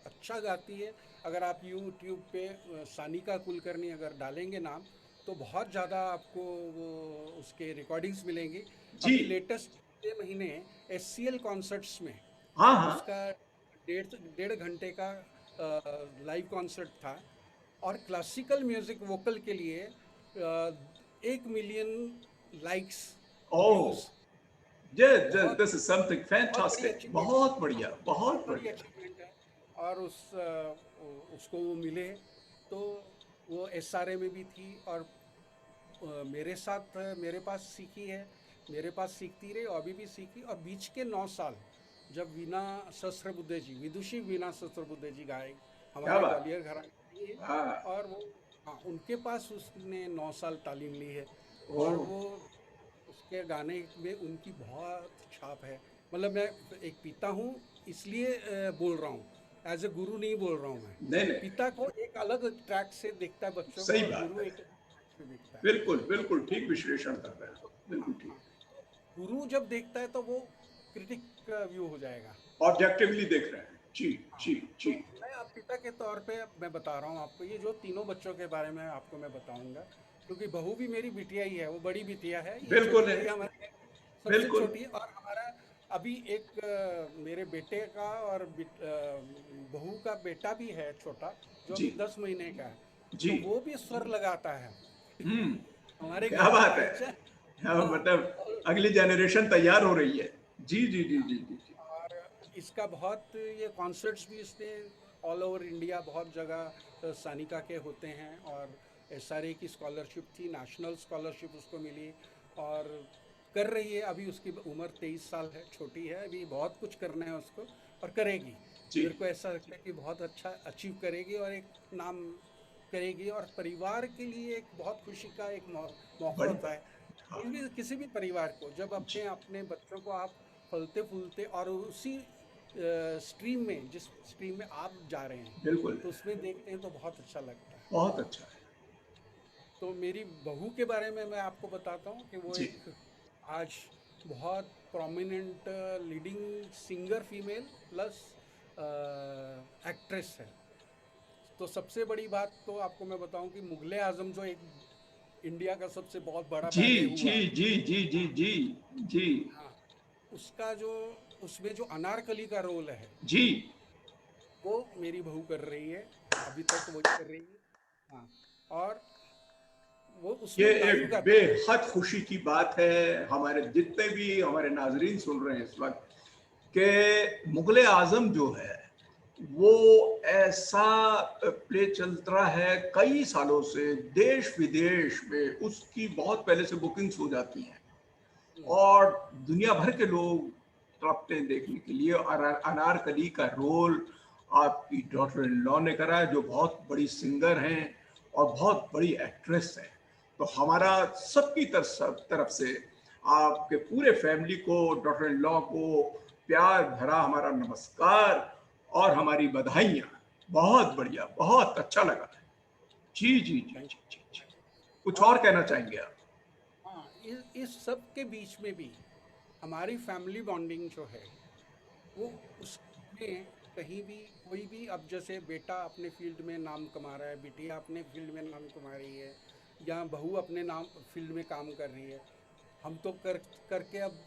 अच्छा गाती है। अगर आप यूट्यूब पे सानिका कुलकर्णी अगर डालेंगे नाम, तो बहुत ज़्यादा आपको वो उसके रिकॉर्डिंग्स मिलेंगी। जी। अभी लेटेस्ट महीने SCL कॉन्सर्ट्स में हाँ हाँ। उसका डेढ़ डेढ़ घंटे का लाइव कॉन्सर्ट था, और क्लासिकल म्यूजिक वोकल के लिए 1 मिलियन लाइक्स, ओह, व्यूज। बहुत दिस इज समथिंग बहुत बड़ी फैंटास्टिक, अचीवमेंट, बहुत बढ़िया, बहुत बहुत बड़ी बढ़िया। अचीवमेंट है। और उसको वो मिले, तो वो SRA में भी थी, और मेरे साथ मेरे पास सीखी है, मेरे पास सीखती रही और अभी भी सीखी। और बीच के 9 साल जब वीणा सहस्त्रबुद्धे जी, विदुषी वीणा सहस्त्रबुद्धे जी गाए, क्या हमारे बात। ग्वालियर घराने की है, हाँ। और वो, हाँ, उनके पास उसने 9 साल तालीम ली है। और ओह। वो उसके गाने में उनकी बहुत छाप है। मतलब मैं एक पिता हूँ, इसलिए बोल रहा हूँ, एज ए गुरु नहीं बोल रहा हूँ मैं। नहीं नहीं, पिता को एक अलग ट्रैक से देखता है बच्चों को, सही और बात गुरु है। एक ट्रैक से देखता है। बिल्कुल तो बिल्कुल ठीक विश्लेषण कर रहे हैं, बिल्कुल हाँ, ठीक। गुरु जब देखता है तो वो क्रिटिक का व्यू हो जाएगा। ऑब्जेक्टिवली देख रहे हैं। जी हाँ, जी तो जी। मैं अब पिता के तौर पे मैं बता रहा हूँ आपको, ये जो तीनों बच्चों के बारे में आपको मैं बताऊंगा, क्योंकि बहू भी मेरी बिटिया ही है, वो बड़ी बिटिया है, ये बिल्कुल छोटी है। गुड़िया हमारी सबसे बिल्कुल। छोटी है। और हमारा अभी एक मेरे बेटे का और बहू का बेटा भी है छोटा, जो जी अभी 10 महीने का है। जी। तो वो भी स्वर लगाता है हम्म। हमारे क्या घर का बात है। बच्चा। हाँ, हाँ, मतलब और अगली जनरेशन तैयार हो रही है। जी जी जी जी जी जी। और इसका बहुत ये कॉन्सर्ट्स भी इसने ऑल ओवर इंडिया बहुत जगह सानिका के होते हैं। और SRA की स्कॉलरशिप थी, नेशनल स्कॉलरशिप उसको मिली, और कर रही है। अभी उसकी उम्र 23 साल है, छोटी है अभी, बहुत कुछ करना है उसको, और करेगी। जी। मेरे को ऐसा लगता है कि बहुत अच्छा अचीव करेगी, और एक नाम करेगी, और परिवार के लिए एक बहुत खुशी का एक मौका बड़ी होता बात। है। हाँ। किसी भी परिवार को जब जी। अपने अपने बच्चों को आप फलते फूलते, और उसी स्ट्रीम में, जिस स्ट्रीम में आप जा रहे हैं, बिल्कुल। तो उसमें देखते हैं तो बहुत अच्छा लगता है। बहुत अच्छा है। तो मेरी बहू के बारे में मैं आपको बताता हूँ कि वो जी। एक आज बहुत prominent leading singer female plus actress है। तो सबसे बड़ी बात तो आपको मैं बताऊं कि मुगले आजम, जो एक इंडिया का सबसे बहुत बड़ा जी बैले जी हुआ, जी जी जी हाँ, जी जी हाँ, उसका जो, उसमें जो अनारकली का रोल है, जी। वो मेरी बहू कर रही है, अभी तक वही कर रही है। हाँ, और वो ये उसमें लाइव एक गाती है। बेहद खुशी की बात है, हमारे जितने भी हमारे नाजरीन सुन रहे हैं इस वक्त, कि मुगले आजम जो है वो ऐसा प्ले चल रहा है कई सालों से, देश विदेश में उसकी बहुत पहले से बुकिंग्स हो जाती हैं, हम्म, और दुनिया भर के लोग तड़पते हैं देखने के लिए। और अनारकली का रोल आपकी डॉटर इन लॉ ने करा है, जो बहुत बड़ी सिंगर हैं और बहुत बड़ी एक्ट्रेस हैं। तो हमारा सबकी तरफ से आपके पूरे फैमिली को, डॉटर इन लॉ को प्यार भरा हमारा नमस्कार और हमारी बधाइयाँ। बहुत बढ़िया, बहुत अच्छा लगा। जी जी जी थैंक जी जी जी। यू। कुछ और और कहना चाहेंगे आप? हाँ, इस सब के बीच में भी हमारी फैमिली बॉन्डिंग जो है, वो उसमें कहीं भी कोई भी, अब जैसे बेटा अपने फील्ड में नाम कमा रहा है, बिटिया अपने फील्ड में नाम कमा रही है, या बहू अपने नाम फील्ड में काम कर रही है, हम तो करके अब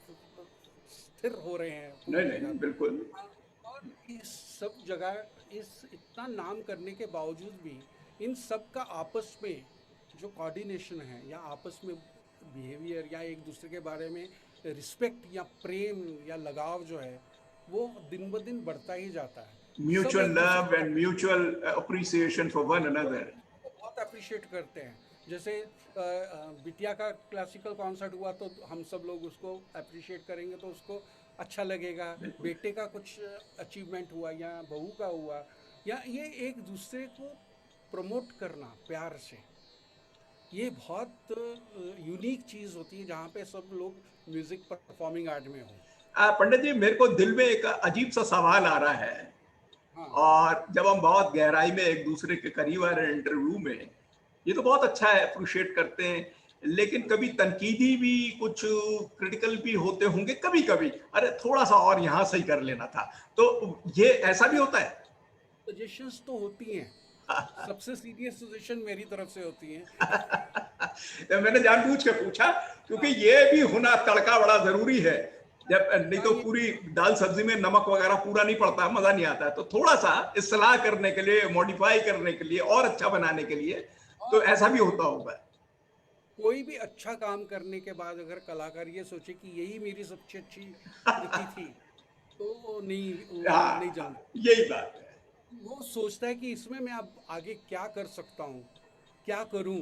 स्थिर हो रहे हैं नहीं पूरी जगह नहीं, पे। बिल्कुल। हाँ, और इस सब जगह, इस इतना नाम करने के बावजूद भी, इन सब का आपस में जो कोऑर्डिनेशन है, या आपस में बिहेवियर, या एक दूसरे के बारे में रिस्पेक्ट या प्रेम या लगाव जो है, वो दिन ब दिन बढ़ता ही जाता है। सब म्यूचुअल एक दूसरे लव को and mutual appreciation for one another. बहुत अप्रिशिएट करते हैं। जैसे बिटिया का क्लासिकल कॉन्सर्ट हुआ, तो हम सब लोग उसको अप्रिशिएट करेंगे, तो उसको अच्छा लगेगा। बिल्कुल। बेटे का कुछ अचीवमेंट हुआ, या बहू का हुआ, या ये एक दूसरे को प्रमोट करना प्यार से, ये बहुत यूनिक चीज़ होती है, जहाँ पे सब लोग म्यूज़िक परफॉर्मिंग आर्ट में हो। पंडित जी, मेरे को दिल में एक अजीब सा सवाल आ रहा है, हाँ, और जब हम बहुत गहराई में एक दूसरे के करीब आ रहे हैं इंटरव्यू में, ये तो बहुत अच्छा है, अप्रिशिएट करते हैं, लेकिन कभी तनकीदी भी, कुछ क्रिटिकल भी होते होंगे कभी कभी, अरे थोड़ा सा और यहाँ सही कर लेना था, तो ये ऐसा भी होता है? सजेशंस तो होती हैं, सबसे सीरियस सजेशन मेरी तरफ से होती हैं। तो मैंने जानबूझ के पूछा क्योंकि ये भी होना तड़का बड़ा जरूरी है। जब नहीं हाँ, तो ये पूरी दाल सब्जी में नमक वगैरह पूरा नहीं पड़ता, मजा नहीं आता है। तो थोड़ा सा इस्तेलाह करने के लिए, मॉडिफाई करने के लिए और अच्छा बनाने के लिए, तो हाँ, ऐसा भी होता होगा। कोई भी अच्छा काम करने के बाद अगर कलाकार ये सोचे कि यही मेरी सबसे अच्छी कृति थी, तो वो नहीं हाँ, जमता। यही बात है। वो सोचता है कि इसमें मैं अब आगे क्या कर सकता हूँ, क्या करूँ,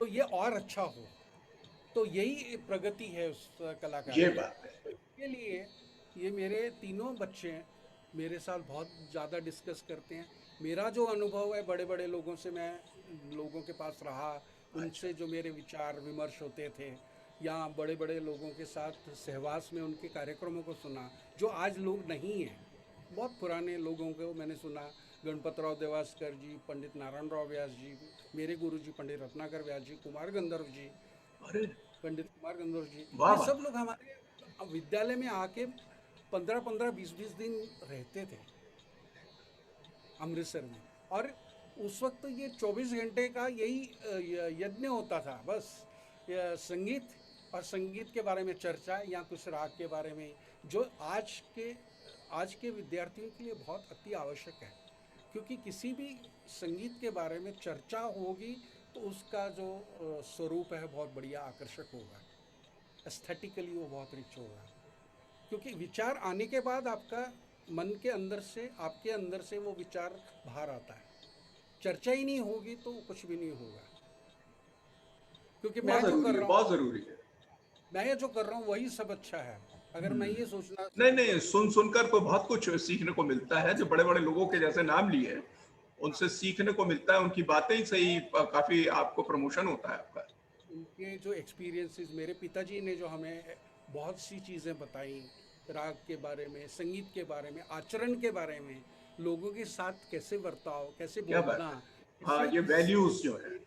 तो ये और अच्छा हो। तो यही प्रगति है उस कलाकार ये की। बात है। तो इसके लिए ये मेरे तीनों बच्चे हैं, मेरे साथ बहुत ज़्यादा डिस्कस करते हैं। मेरा जो अनुभव है बड़े बड़े लोगों से, मैं लोगों के पास रहा, अच्छा। उनसे जो मेरे विचार विमर्श होते थे, या बड़े बड़े लोगों के साथ सहवास में उनके कार्यक्रमों को सुना, जो आज लोग नहीं हैं। बहुत पुराने लोगों को मैंने सुना, गणपतराव देवास्कर जी, पंडित नारायण राव व्यास जी, मेरे गुरु जी पंडित रत्नाकर व्यास जी, कुमार गंधर्व जी, अरे पंडित कुमार गंधर्व जी, वाह ये वाह। सब लोग हमारे विद्यालय में आके 15-15, 20-20 दिन रहते थे अमृतसर में। और उस वक्त तो ये 24 घंटे का यही यज्ञ होता था, बस संगीत और संगीत के बारे में चर्चा, या कुछ राग के बारे में, जो आज के विद्यार्थियों के लिए बहुत अति आवश्यक है। क्योंकि किसी भी संगीत के बारे में चर्चा होगी तो उसका जो स्वरूप है बहुत बढ़िया आकर्षक होगा, एस्थेटिकली वो बहुत रिच होगा। क्योंकि विचार आने के बाद आपका मन के अंदर से, आपके अंदर से वो विचार बाहर आता है। चर्चा ही नहीं होगी तो कुछ भी नहीं होगा। क्योंकि बहुत जरूरी है, बहुत जरूरी है। मैं जो कर रहा हूँ वही सब अच्छा है। अगर मैं ये सोचना नहीं शुरू कर नहीं, दूँ, सुनकर तो बहुत कुछ सीखने को मिलता है। जो बड़े बड़े लोगों के जैसे नाम लिए, हाँ, उनसे सीखने को मिलता है, उनकी बातें ही सही, काफी आपको प्रमोशन होता है आपका। उनके जो एक्सपीरियंसेस, मेरे पिताजी ने जो हमें बहुत सी चीज़ें बताई, राग के बारे में, संगीत के बारे में, आचरण के बारे में, लोगों के साथ कैसे बर्ताव, कैसे क्या बात बोलना, है। हाँ, कैसे ये वैल्यूज जो है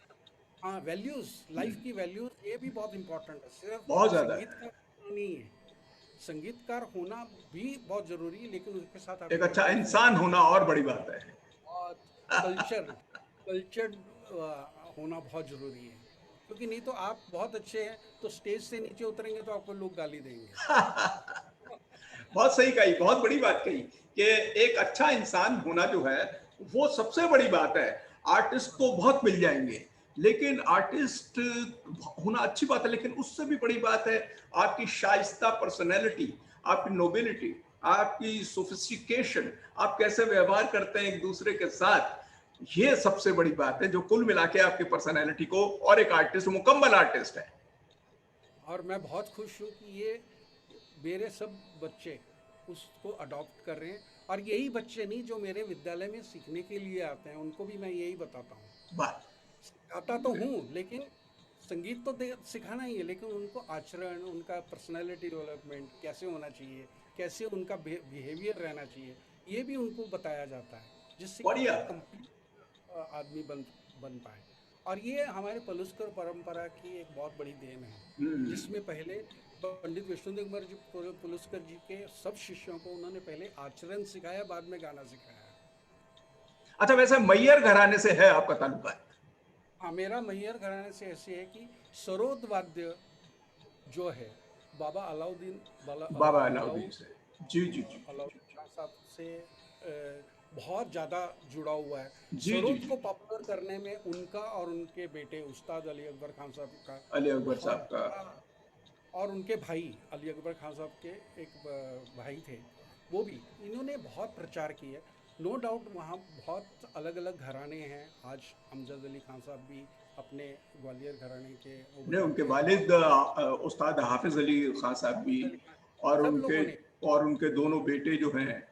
हाँ, वैल्यूज़, लाइफ की वैल्यूज़, ये भी बहुत इंपॉर्टेंट है। सिर्फ बहुत ज्यादा है। संगीतकार नहीं है, संगीतकार होना भी बहुत ज़रूरी है, लेकिन उसके साथ एक आपकी अच्छा लाइफ इंसान होना और बड़ी बात है। और कल्चर कल्चर होना बहुत ज़रूरी है। क्योंकि नहीं तो आप बहुत अच्छे हैं, तो स्टेज से नीचे उतरेंगे तो आपको लोग गाली देंगे। बहुत सही कही, बहुत बड़ी बात कही कि एक अच्छा इंसान होना जो है वो सबसे बड़ी बात है। आर्टिस्ट तो बहुत मिल जाएंगे, लेकिन आर्टिस्ट होना अच्छी बात है, लेकिन उससे भी बड़ी बात है आपकी शाइस्ता पर्सनैलिटी, आपकी नोबिलिटी, आपकी सोफिस्टिकेशन, आप कैसे व्यवहार करते हैं एक दूसरे के साथ। ये सबसे बड़ी बात है जो कुल मिला के आपकी पर्सनैलिटी को और एक आर्टिस्ट, मुकम्मल आर्टिस्ट है। और मैं बहुत खुश हूँ कि ये मेरे सब बच्चे उसको अडॉप्ट कर रहे हैं। और यही बच्चे नहीं, जो मेरे विद्यालय में सीखने के लिए आते हैं, उनको भी मैं यही बताता हूँ। बात सिखाता तो हूँ, लेकिन संगीत तो सिखाना ही है, लेकिन उनको आचरण, उनका पर्सनालिटी डेवलपमेंट कैसे होना चाहिए, कैसे उनका बिहेवियर रहना चाहिए, ये भी उनको बताया जाता है, जिससे कि वो बढ़िया। एक कंप्लीट आदमी बन पाए। और ये हमारे पलुस्कर परंपरा की एक बहुत बड़ी देन है, जिसमें पहले पंडित विष्णुदेव कुमार जी पुलुस्कर जी के सब शिष्यों को उन्होंने पहले आचरण सिखाया, बाद में गाना सिखाया। अच्छा, वैसे मैयर घराने से है आपका ताल्लुका? हाँ, मेरा मैयर घराने से ऐसे है कि सरोद वाद्य जो है, बाबा अलाउद्दीन बाबा अलाउद्दीन से। जी जी जी जी अलाउद्दीन शाह साहब से बहुत ज़्यादा जुड़ा हुआ है। जी जी सरोद जी। को पॉपुलर करने में उनका और उनके बेटे उस्ताद अली अकबर खान साहब का अली अकबर बहुत साहब का। बड़ा, और उनके भाई अली अकबर खान साहब के एक भाई थे, वो भी, इन्होंने बहुत प्रचार किया। नो डाउट वहाँ बहुत अलग अलग घराने हैं। आज अमजद अली खान साहब भी अपने ग्वालियर घराने के वो ने उनके बताते हैं, वालिद उस्ताद हाफिज अली खान साहब भी, अली खान, और सब उनके लोगों ने, दोनों बेटे जो हैं,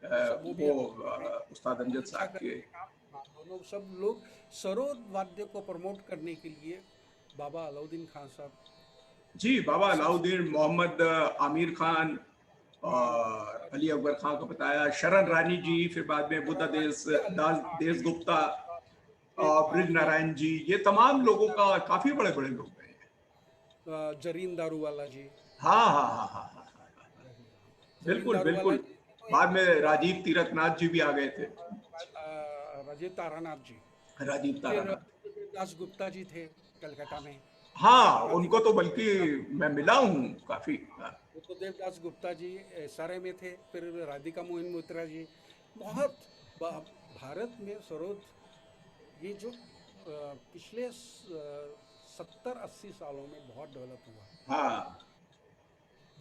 सब वो भी वो बड़े उस्ताद अमजद अच्छा साहब के। करते काम। हाँ, दोनों सब लोग सरोद वाद्य को प्रमोट करने के लिए बाबा अलाउद्दीन खान साहब जी, बाबा सब, अलाउद्दीन, मोहम्मद आमिर खान हाँ, और अली अकबर खान को बताया, शरण रानी जी, फिर बाद में बुद्धा हाँ, देश हाँ, देश गुप्ता और हाँ, ब्रिज फिर नारायण जी, ये तमाम लोगों का काफी बड़े बड़े लोग हैं। जरीन दारूवाला जी, हाँ हाँ हाँ हाँ हाँ हाँ हाँ। जरीन बिल्कुल दारूवाला बिल्कुल। जी बाद में राजीव तीरथनाथ जी भी आ गए थे, राजीव तारानाथ जी, राजीव फिर तारानाथ। दास गुप्ता जी थे कलकत्ता में, हाँ, क्रांति उनको तो बल्कि मैं मिला हूँ काफी। हाँ। बुद्धदेव दास गुप्ता जी एसआरए में थे, फिर राधिका मोहन मित्रा जी, बहुत भारत में सरोद ये जो पिछले 70-80 सालों में बहुत डेवलप हुआ, हाँ,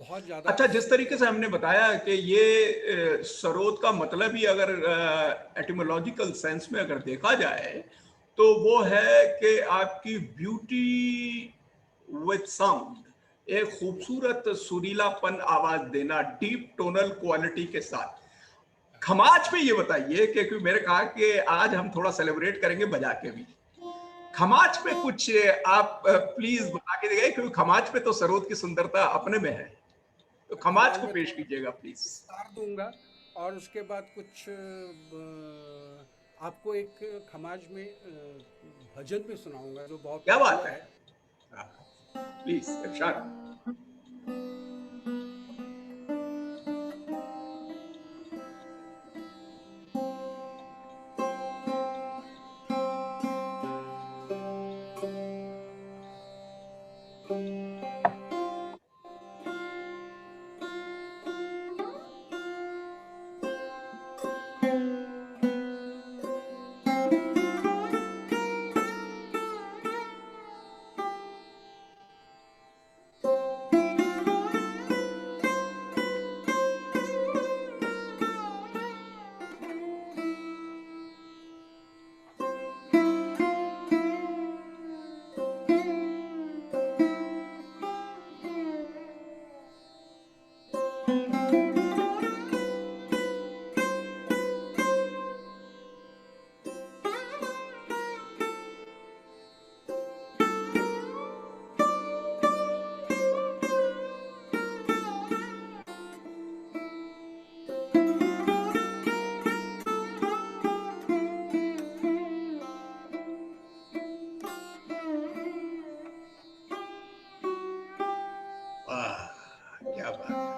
बहुत ज़्यादा। अच्छा, जिस तरीके से हमने बताया कि ये सरोद का मतलब ही अगर एटिमोलॉजिकल सेंस में अगर देखा जाए तो वो है कि आपकी ब्यूटी विथ साउंड, एक खूबसूरत सुरीलापन आवाज देना, डीप टोनल क्वालिटी के साथ। खमाज पे ये बताइए, क्योंकि मेरे कहा कि आज हम थोड़ा सेलिब्रेट करेंगे बजा के भी। खमाज पे कुछ आप प्लीज बता के दिखाइए, क्योंकि खमाज पे तो सरोद की सुंदरता अपने में है, तो खमाज कमाल को में पेश थोड़ा कीजिएगा प्लीज। विस्तार दूंगा, और उसके बाद कुछ आपको एक खमाज में भजन भी सुनाऊंगा जो बहुत क्या बात पॉपुलर है, है। प्लीज इरशाद। वाह, क्या बात है।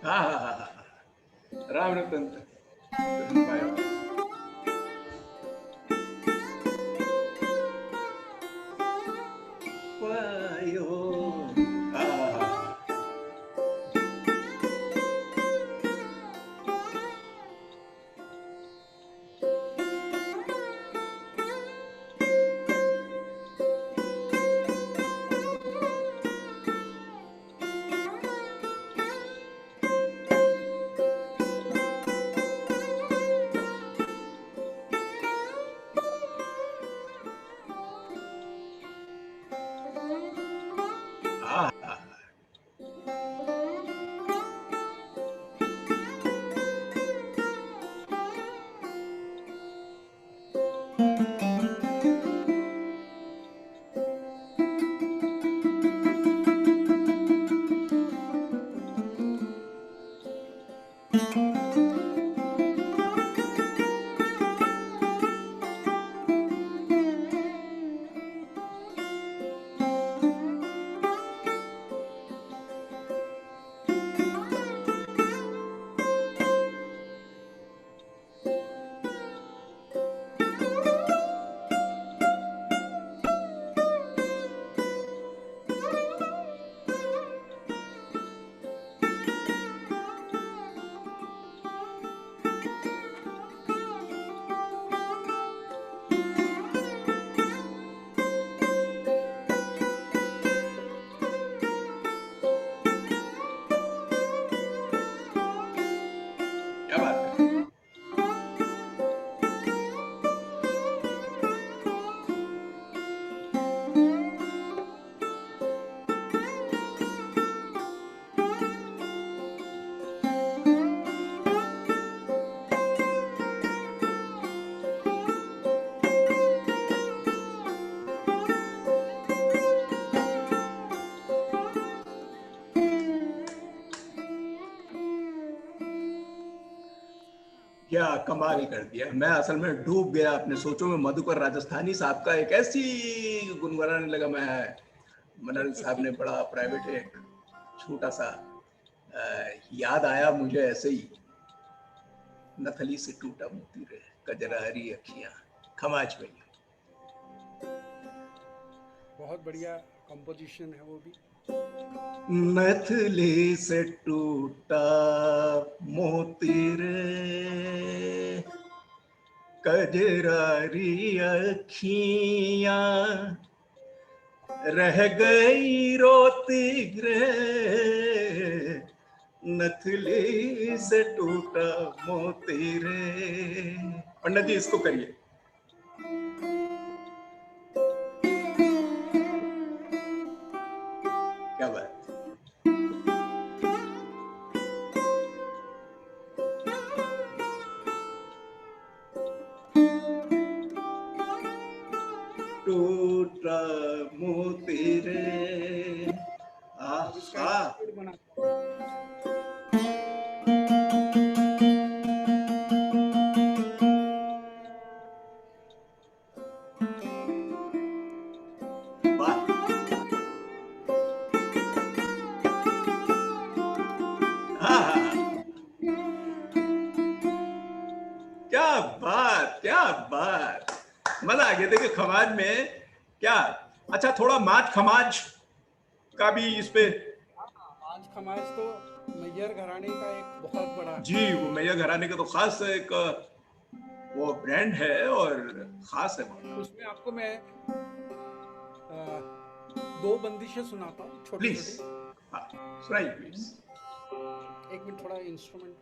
हाँ हाँ हाँ हाँ, राम रतन भाई। वायो, हाँ हाँ हाँ। क्या कमाल कर दिया। मैं असल में डूब गया अपने सोचों में। मधुकर राजस्थानी साहब का एक ऐसी गुनगुनाने लगा मैं। मनल साहब ने बड़ा प्राइवेट एक छोटा सा याद आया मुझे ऐसे ही। नथली से टूटा मोती रे, कजरारी अखियां, खमाज में। बहुत बढ़िया कंपोजिशन है वो भी। नथली से टूटा मोती रे, कजरारी अखियां, रह गई रोती रे, नथली से टूटा मोती रे। पंडित जी इसको करिए। क्या बात। टूटा मोती रे, अब इसका आहा। इंस्ट्रूमेंट बनाता हूँ। वाह, क्या बात, क्या बात। मजा आ गया। देखिए खमाज में क्या। अच्छा, थोड़ा माच खमाज का भी इस पे। आज खमाज तो मैयर घराने का एक बहुत बड़ा जी, वो मैया घराने का तो खास एक वो ब्रांड है और खास है बहुत। उसमें आपको मैं दो बंदिशें सुनाता हूँ छोटी प्लीज, छोटी। हाँ सुनाइए प्लीज। एक मिनट, थोड़ा इंस्ट्रूमेंट।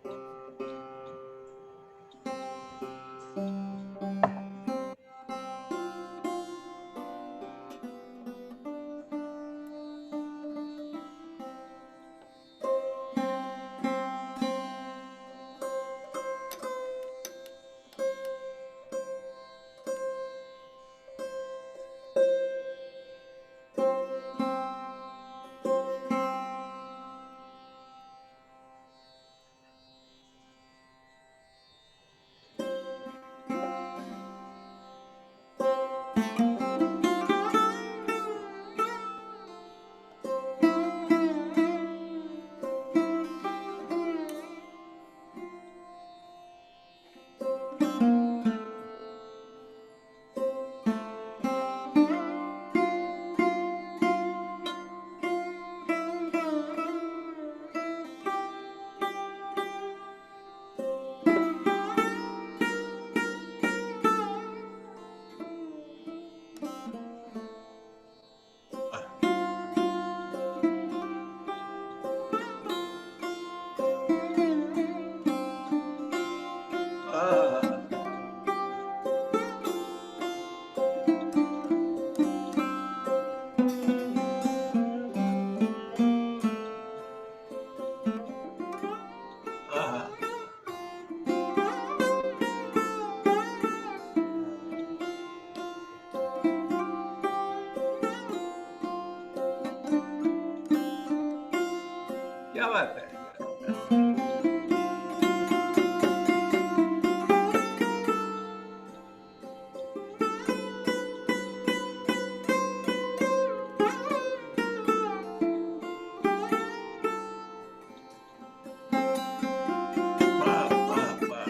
क्या बात है। वाह वाह वाह।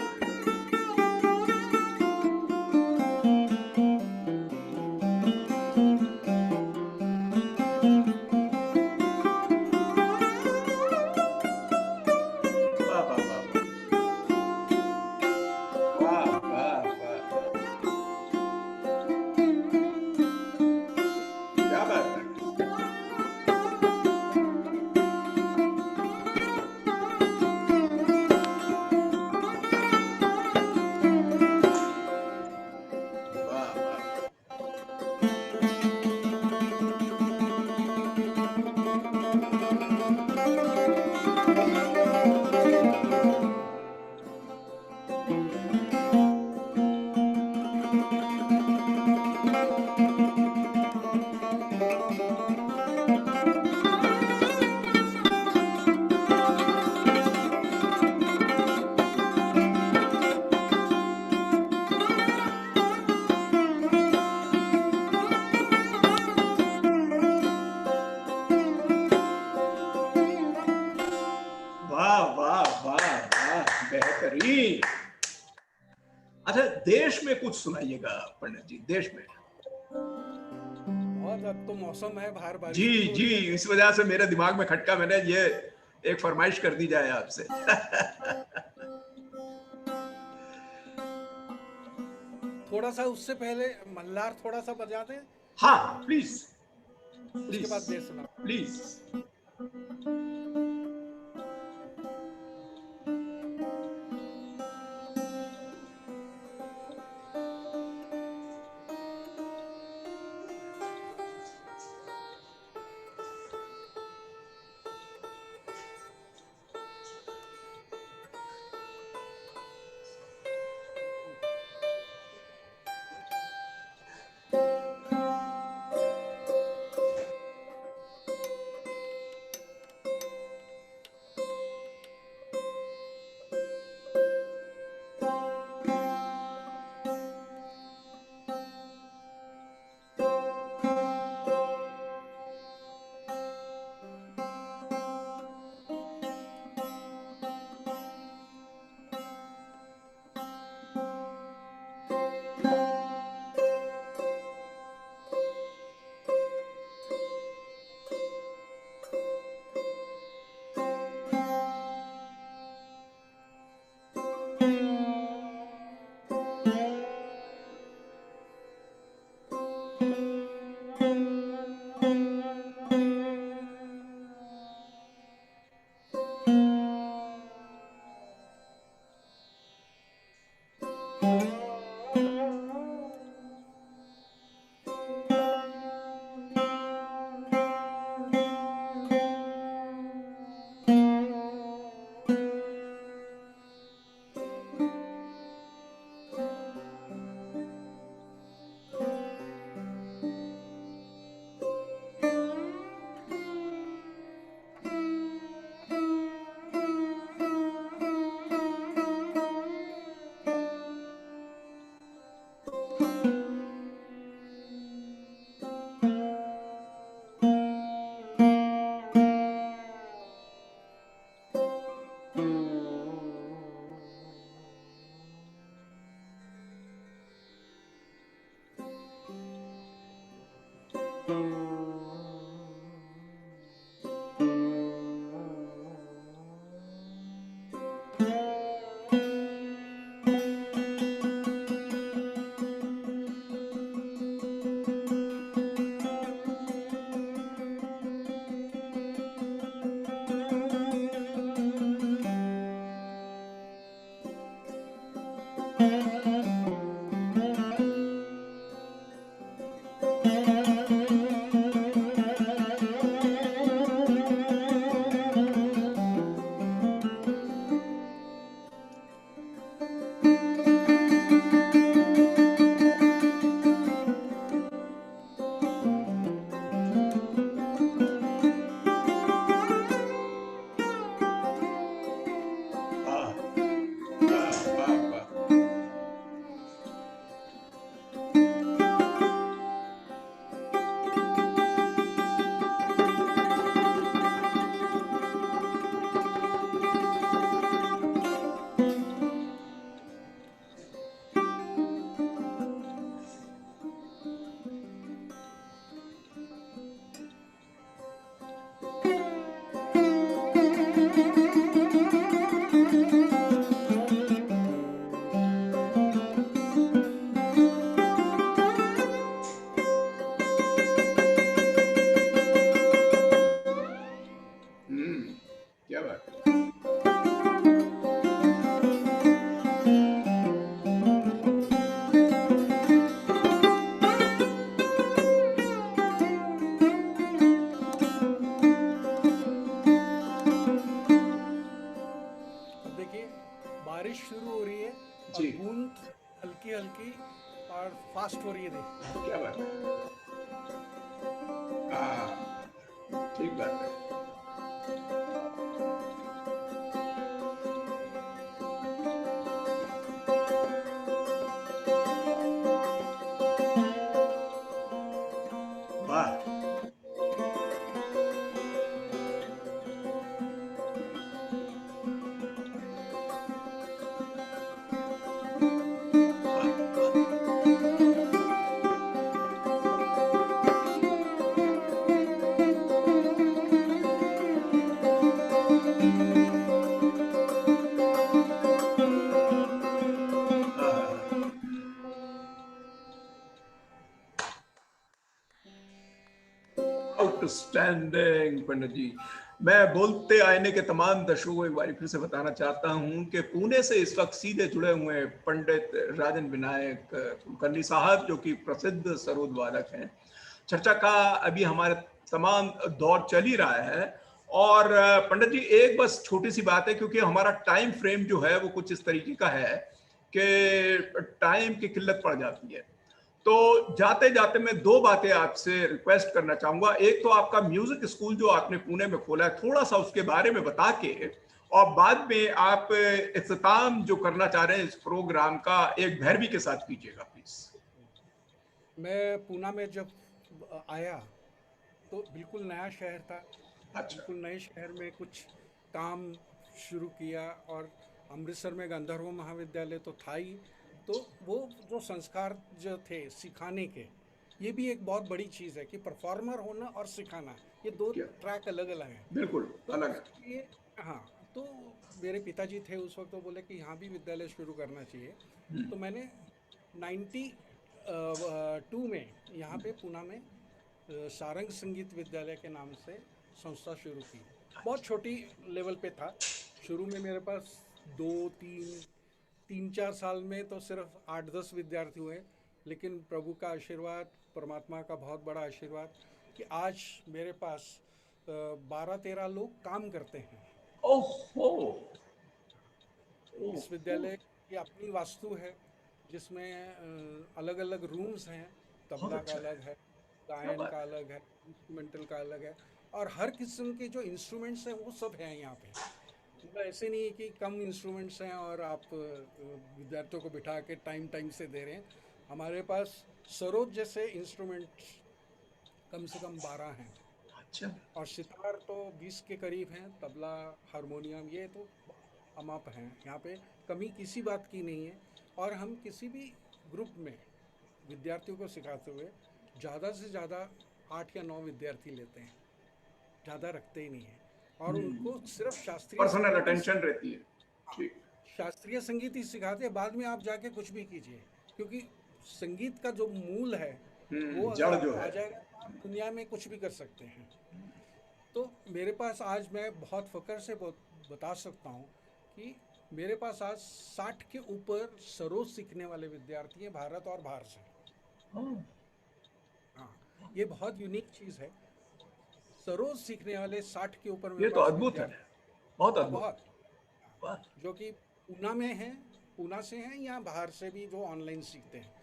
कुछ सुनाइएगा पंडित जी, देश में। बहुत, अब तो मौसम है, बाहर बारिश जी भी हो जी, रही है। इस वजह से मेरे दिमाग में खटका, मैंने ये एक फरमाइश कर दी जाए आपसे। थोड़ा सा उससे पहले मल्हार थोड़ा सा बजा दें, हाँ प्लीज उसके प्लीज बाद देश सुना। प्लीज। आउटस्टैंडिंग पंडित जी। मैं बोलते आईने के तमाम दर्शकों को एक बार फिर से बताना चाहता हूं कि पुणे से इस वक्त सीधे जुड़े हुए हैं पंडित राजन विनायक कुलकर्णी साहब, जो कि प्रसिद्ध सरोद वादक हैं। चर्चा का अभी हमारे तमाम दौर चल ही रहा है। और पंडित जी, एक बस छोटी सी बात है, क्योंकि हमारा टाइम फ्रेम जो है वो कुछ इस तरीके का है कि टाइम की किल्लत पड़ जाती है। तो जाते जाते मैं दो बातें आपसे रिक्वेस्ट करना चाहूंगा। एक तो आपका म्यूजिक स्कूल जो आपने पुणे में खोला है, थोड़ा सा उसके बारे में बता के, और बाद में आप इख्तिताम जो करना चाह रहे हैं इस प्रोग्राम का एक भैरवी के साथ कीजिएगा प्लीज। मैं पूना में जब आया तो बिल्कुल नया शहर था। अच्छा। बिल्कुल नए शहर में कुछ काम शुरू किया, और अमृतसर में गंधर्व महाविद्यालय तो था ही। तो वो जो संस्कार जो थे सिखाने के, ये भी एक बहुत बड़ी चीज़ है कि परफॉर्मर होना और सिखाना, ये दो क्या? ट्रैक अलग अलग हैं। बिल्कुल तो अलग है। ये, हाँ, तो मेरे पिताजी थे उस वक्त, तो बोले कि यहाँ भी विद्यालय शुरू करना चाहिए। तो मैंने 92 में यहाँ पे पूना में सारंग संगीत विद्यालय के नाम से संस्था शुरू की। बहुत छोटी लेवल पे था शुरू में। मेरे पास दो तीन तीन चार साल में तो सिर्फ 8-10 विद्यार्थी हुए, लेकिन प्रभु का आशीर्वाद, परमात्मा का बहुत बड़ा आशीर्वाद कि आज मेरे पास 12-13 लोग काम करते हैं। ओहो। इस विद्यालय की अपनी वास्तु है, जिसमें अलग अलग रूम्स हैं। बहुत तबला का अच्छा है। अलग है, क्या गायन बात का है। अलग है, इंस्ट्रूमेंटल का अलग है, और हर किस्म के जो इंस्ट्रूमेंट्स हैं वो सब हैं यहाँ पे। मतलब ऐसे नहीं है कि कम इंस्ट्रूमेंट्स हैं और आप विद्यार्थियों को बिठा के टाइम टाइम से दे रहे हैं। हमारे पास सरोद जैसे इंस्ट्रूमेंट्स कम से कम 12 हैं, अच्छा। और सितार तो 20 के करीब हैं। तबला, हारमोनियम, ये तो अमाप हैं। यहाँ पे कमी किसी बात की नहीं है। और हम किसी भी ग्रुप में विद्यार्थियों को सिखाते हुए ज़्यादा से ज़्यादा 8 या 9 विद्यार्थी लेते हैं, ज़्यादा रखते ही नहीं हैं। और उनको सिर्फ शास्त्रीय पर्सनल संगीत ही, अटेंशन रहती है। ठीक। शास्त्रीय संगीत ही सिखाते हैं। बाद में आप जाके कुछ भी कीजिए, क्योंकि संगीत का जो मूल है वो अगर जड़ जो आपको आ है। जाएगा तो आप दुनिया में कुछ भी कर सकते हैं। तो मेरे पास आज, मैं बहुत फ़ख्र से बता सकता हूँ कि मेरे पास आज 60 के ऊपर सरोद सीखने वाले विद्यार्थी हैं, भारत और बाहर से। हाँ, हाँ, ये बहुत यूनिक चीज़ है। सरोद सीखने वाले 60 के ऊपर मेरे ये तो पास अद्भुत है। विद्यार्थी। बहुत हाँ, अद्भुत। बहुत। वाह। जो कि पूना में हैं, पूना से हैं, या बाहर से भी जो ऑनलाइन सीखते हैं।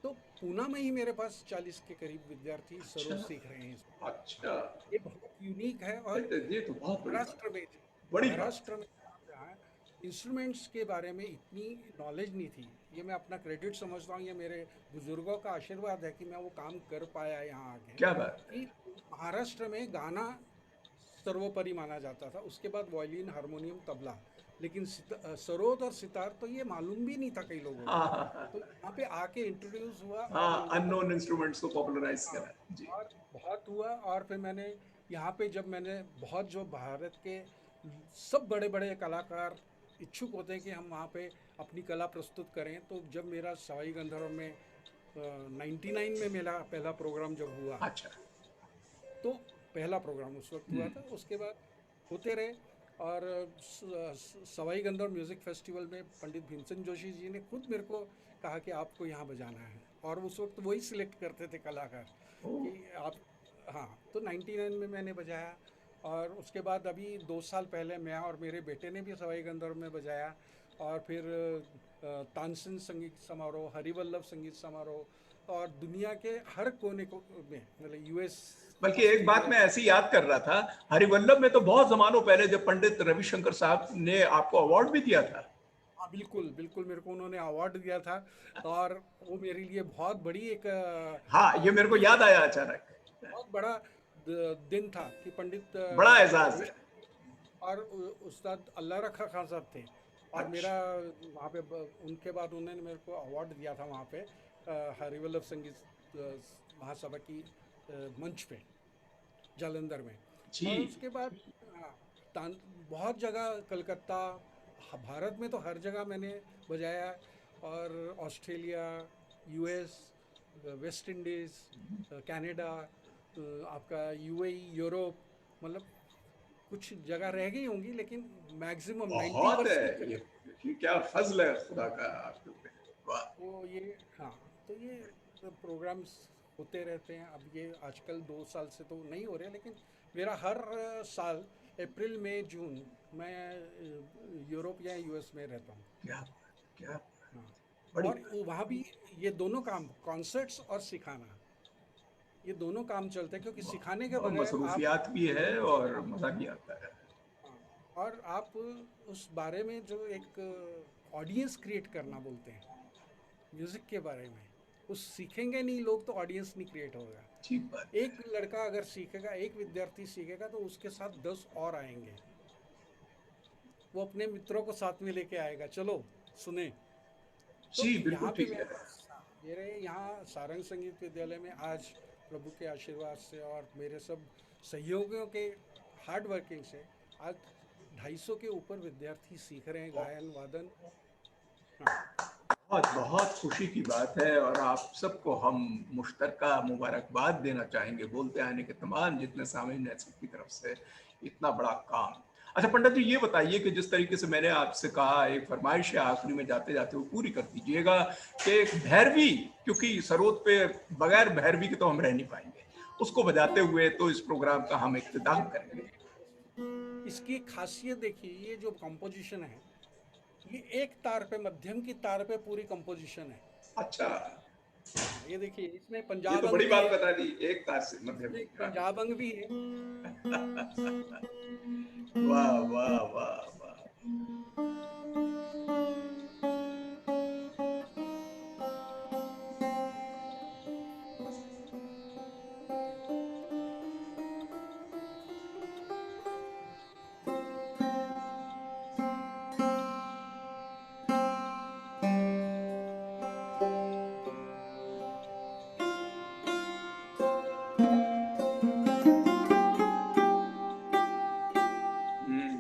तो पूना में ही मेरे पास 40 के करीब विद्यार्थी अच्छा। सरोद सीख रहे हैं। हाँ, अच्छा। ये बहुत यूनिक है। और ये तो बहुत बड़ी बात। महाराष्ट्र में, बड़ी बात। महाराष्ट्र में जहाँ इंस्ट्रूमेंट्स के बारे में इतनी नॉलेज नहीं थी, ये मैं अपना क्रेडिट समझता हूँ। ये मेरे बुजुर्गों का आशीर्वाद है कि मैं वो काम कर पाया यहाँ आके। क्या बात है। कि महाराष्ट्र में गाना सर्वोपरि माना जाता था, उसके बाद वायलिन, हारमोनियम, तबला। लेकिन सरोद और सितार तो ये मालूम भी नहीं था कई लोगों को। हाँ हाँ हाँ। तो यहाँ पे आके इंट्रोड्यूस हुआ और हाँ, लोगों को, अननोन इंस्ट्रूमेंट्स को पॉपुलराइज हाँ, करा जी। और बहुत हुआ। और फिर मैंने यहाँ पे, जब मैंने बहुत, जो भारत के सब बड़े बड़े कलाकार इच्छुक होते हैं कि हम वहाँ पे अपनी कला प्रस्तुत करें, तो जब मेरा सवाई गंधर्व में 99 में मेरा पहला प्रोग्राम जब हुआ, अच्छा। तो पहला प्रोग्राम उस वक्त हुआ था। उसके बाद होते रहे। और सवाई गंधर्व म्यूज़िक फेस्टिवल में पंडित भीमसेन जोशी जी ने खुद मेरे को कहा कि आपको यहाँ बजाना है, और उस वक्त वही सिलेक्ट करते थे कलाकार ओह। कि आप। हाँ, तो 99 में मैंने बजाया। और उसके बाद अभी 2 साल पहले मैं और मेरे बेटे ने भी सवाई गंधर्व में बजाया। और फिर तानसेन संगीत समारोह, हरिवल्लभ संगीत समारोह, और दुनिया के हर कोने को में, मतलब यूएस, बल्कि एक बात ऑस्ट्रेलिया। मैं ऐसी याद कर रहा था, हरिवल्लभ में तो बहुत जमानों पहले जब पंडित रविशंकर साहब ने आपको अवार्ड भी दिया था। हाँ, बिल्कुल बिल्कुल, मेरे को उन्होंने अवार्ड दिया था। और वो मेरे लिए बहुत बड़ी एक हाँ, ये मेरे को याद आया अचानक। बहुत बड़ा दिन था कि पंडित बड़ा एजाज है। और उस्ताद अल्लाह रखा खान साहब थे। और अच्छा। मेरा वहाँ पे उनके बाद उन्होंने मेरे को अवार्ड दिया था वहाँ पे हरिवल्लभ संगीत महासभा की मंच पे, जालंधर में। जी। और उसके बाद हाँ, बहुत जगह, कलकत्ता, भारत में तो हर जगह मैंने बजाया। और Australia, US, West Indies, Canada, आपका यूएई, यूरोप, मतलब कुछ जगह रह गई होंगी, लेकिन मैक्सिमम बहुत 90% है ये क्या फजल है खुदा का आपके ऊपर। वाह। तो ये, हाँ, तो ये प्रोग्राम्स होते रहते हैं। अब ये आजकल 2 साल से तो नहीं हो रहे, लेकिन मेरा हर साल अप्रैल मई जून मैं यूरोप या यूएस में रहता हूँ। क्या क्या हाँ, बड़ी और वहाँ भी ये दोनों काम, कॉन्सर्ट्स और सिखाना, ये दोनों काम चलते हैं, क्योंकि सिखाने के बहुत बगैर आप, मसरूफियात भी है और मजा भी आता है। हाँ, और आप उस बारे में जो एक ऑडियंस क्रिएट करना बोलते हैं म्यूज़िक के बारे में, उस सीखेंगे नहीं लोग तो ऑडियंस नहीं क्रिएट होगा। ठीक बात है। एक लड़का अगर सीखेगा, एक विद्यार्थी सीखेगा, तो उसके साथ 10 और आएंगे, वो अपने मित्रों को साथ में लेके आएगा, चलो सुने। तो जी बिल्कुल यहाँ पे ठीक है। मेरे यहाँ सारंग संगीत विद्यालय में आज प्रभु के आशीर्वाद से और मेरे सब सहयोगियों के हार्ड वर्किंग से आज 250 के ऊपर विद्यार्थी सीख रहे हैं गायन वादन। हाँ, बहुत बहुत खुशी की बात है और आप सबको हम मुश्तरका मुबारकबाद देना चाहेंगे बोलते आने के तमाम जितने सामीन हैं सबकी तरफ से, इतना बड़ा काम। अच्छा पंडित जी ये बताइए कि जिस तरीके से मैंने आपसे कहा, एक फरमाइश है आखिरी में जाते जाते वो पूरी कर दीजिएगा कि एक भैरवी, क्योंकि सरोद पे बगैर भैरवी के तो हम रह नहीं पाएंगे, उसको बजाते हुए तो इस प्रोग्राम का हम इख्तिताम करेंगे। इसकी एक खासियत देखिए, ये जो कंपोजिशन है, ये एक तार पे, मध्यम की तार पे पूरी कंपोजिशन है। अच्छा, हाँ, ये देखिए, इसमें ये पंजाब तो अंग बड़ी भी बात है, बता दी, एक तार से मध्यम इसमें की। एक पंजाब अंग भी है। वाह वाह वाह वाह। हम्म,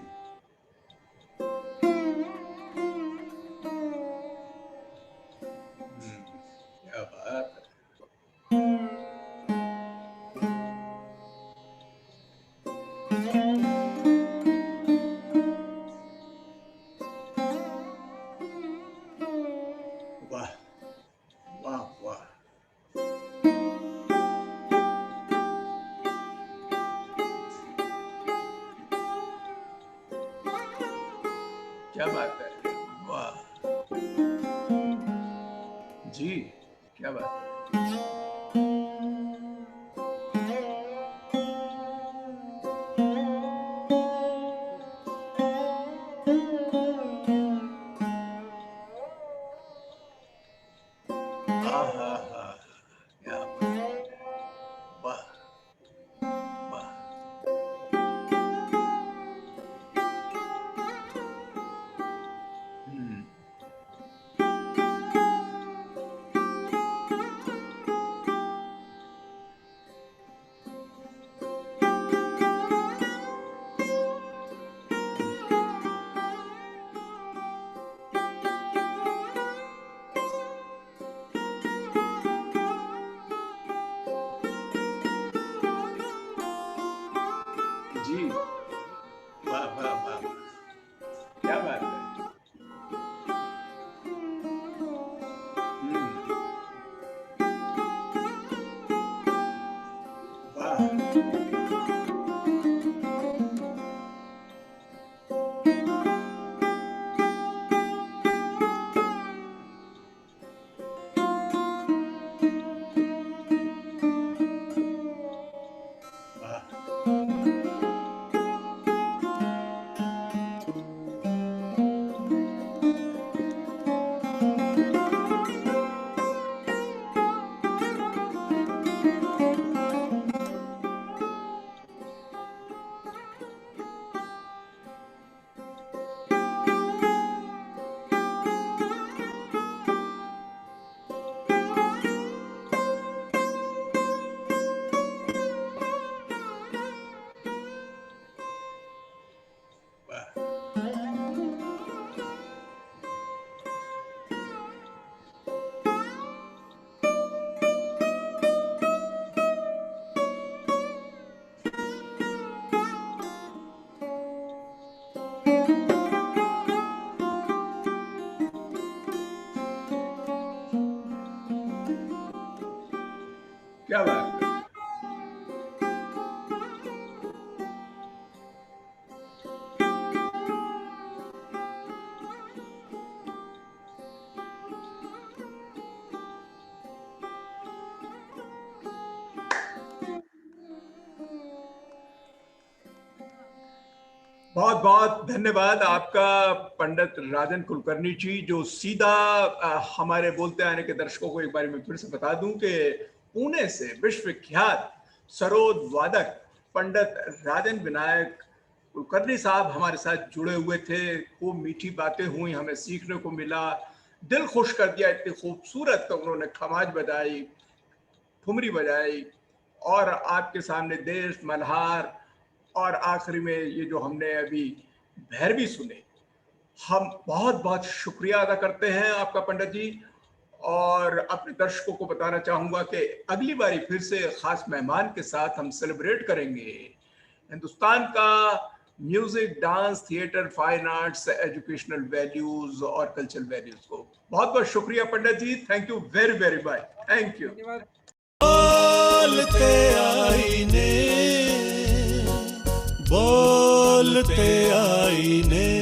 क्या बात है। वाह वाह वाह। क्या बात है। वाह जी, क्या बात है। हाँ हाँ हाँ, क्या बात है। वाह वाह। हम्म, जी, वाह वाह वाह वाह। क्या बात है। हम्म, वाह वाह। क्या बात है। बहुत बहुत धन्यवाद आपका पंडित राजन कुलकर्णी जी, जो सीधा हमारे बोलते आने के दर्शकों को एक बार मैं फिर से बता दूं कि पुणे से विश्वविख्यात सरोद वादक पंडित राजन विनायक कुलकर्णी साहब हमारे साथ जुड़े हुए थे। खूब मीठी बातें हुई, हमें सीखने को मिला, दिल खुश कर दिया। इतनी खूबसूरत तो उन्होंने खमाज बजाई, ठुमरी बजाई, और आपके सामने देश मल्हार, और आखिरी में ये जो हमने अभी भैरवी सुने। हम बहुत बहुत शुक्रिया अदा करते हैं आपका पंडित जी, और अपने दर्शकों को बताना चाहूंगा कि अगली बारी फिर से खास मेहमान के साथ हम सेलिब्रेट करेंगे हिंदुस्तान का music, dance, theatre, fine arts, educational values और कल्चरल वैल्यूज को। बहुत बहुत शुक्रिया Pandit ji, thank you very very much, thank you. धन्यवाद। बोलते आईने, बोलते आईने।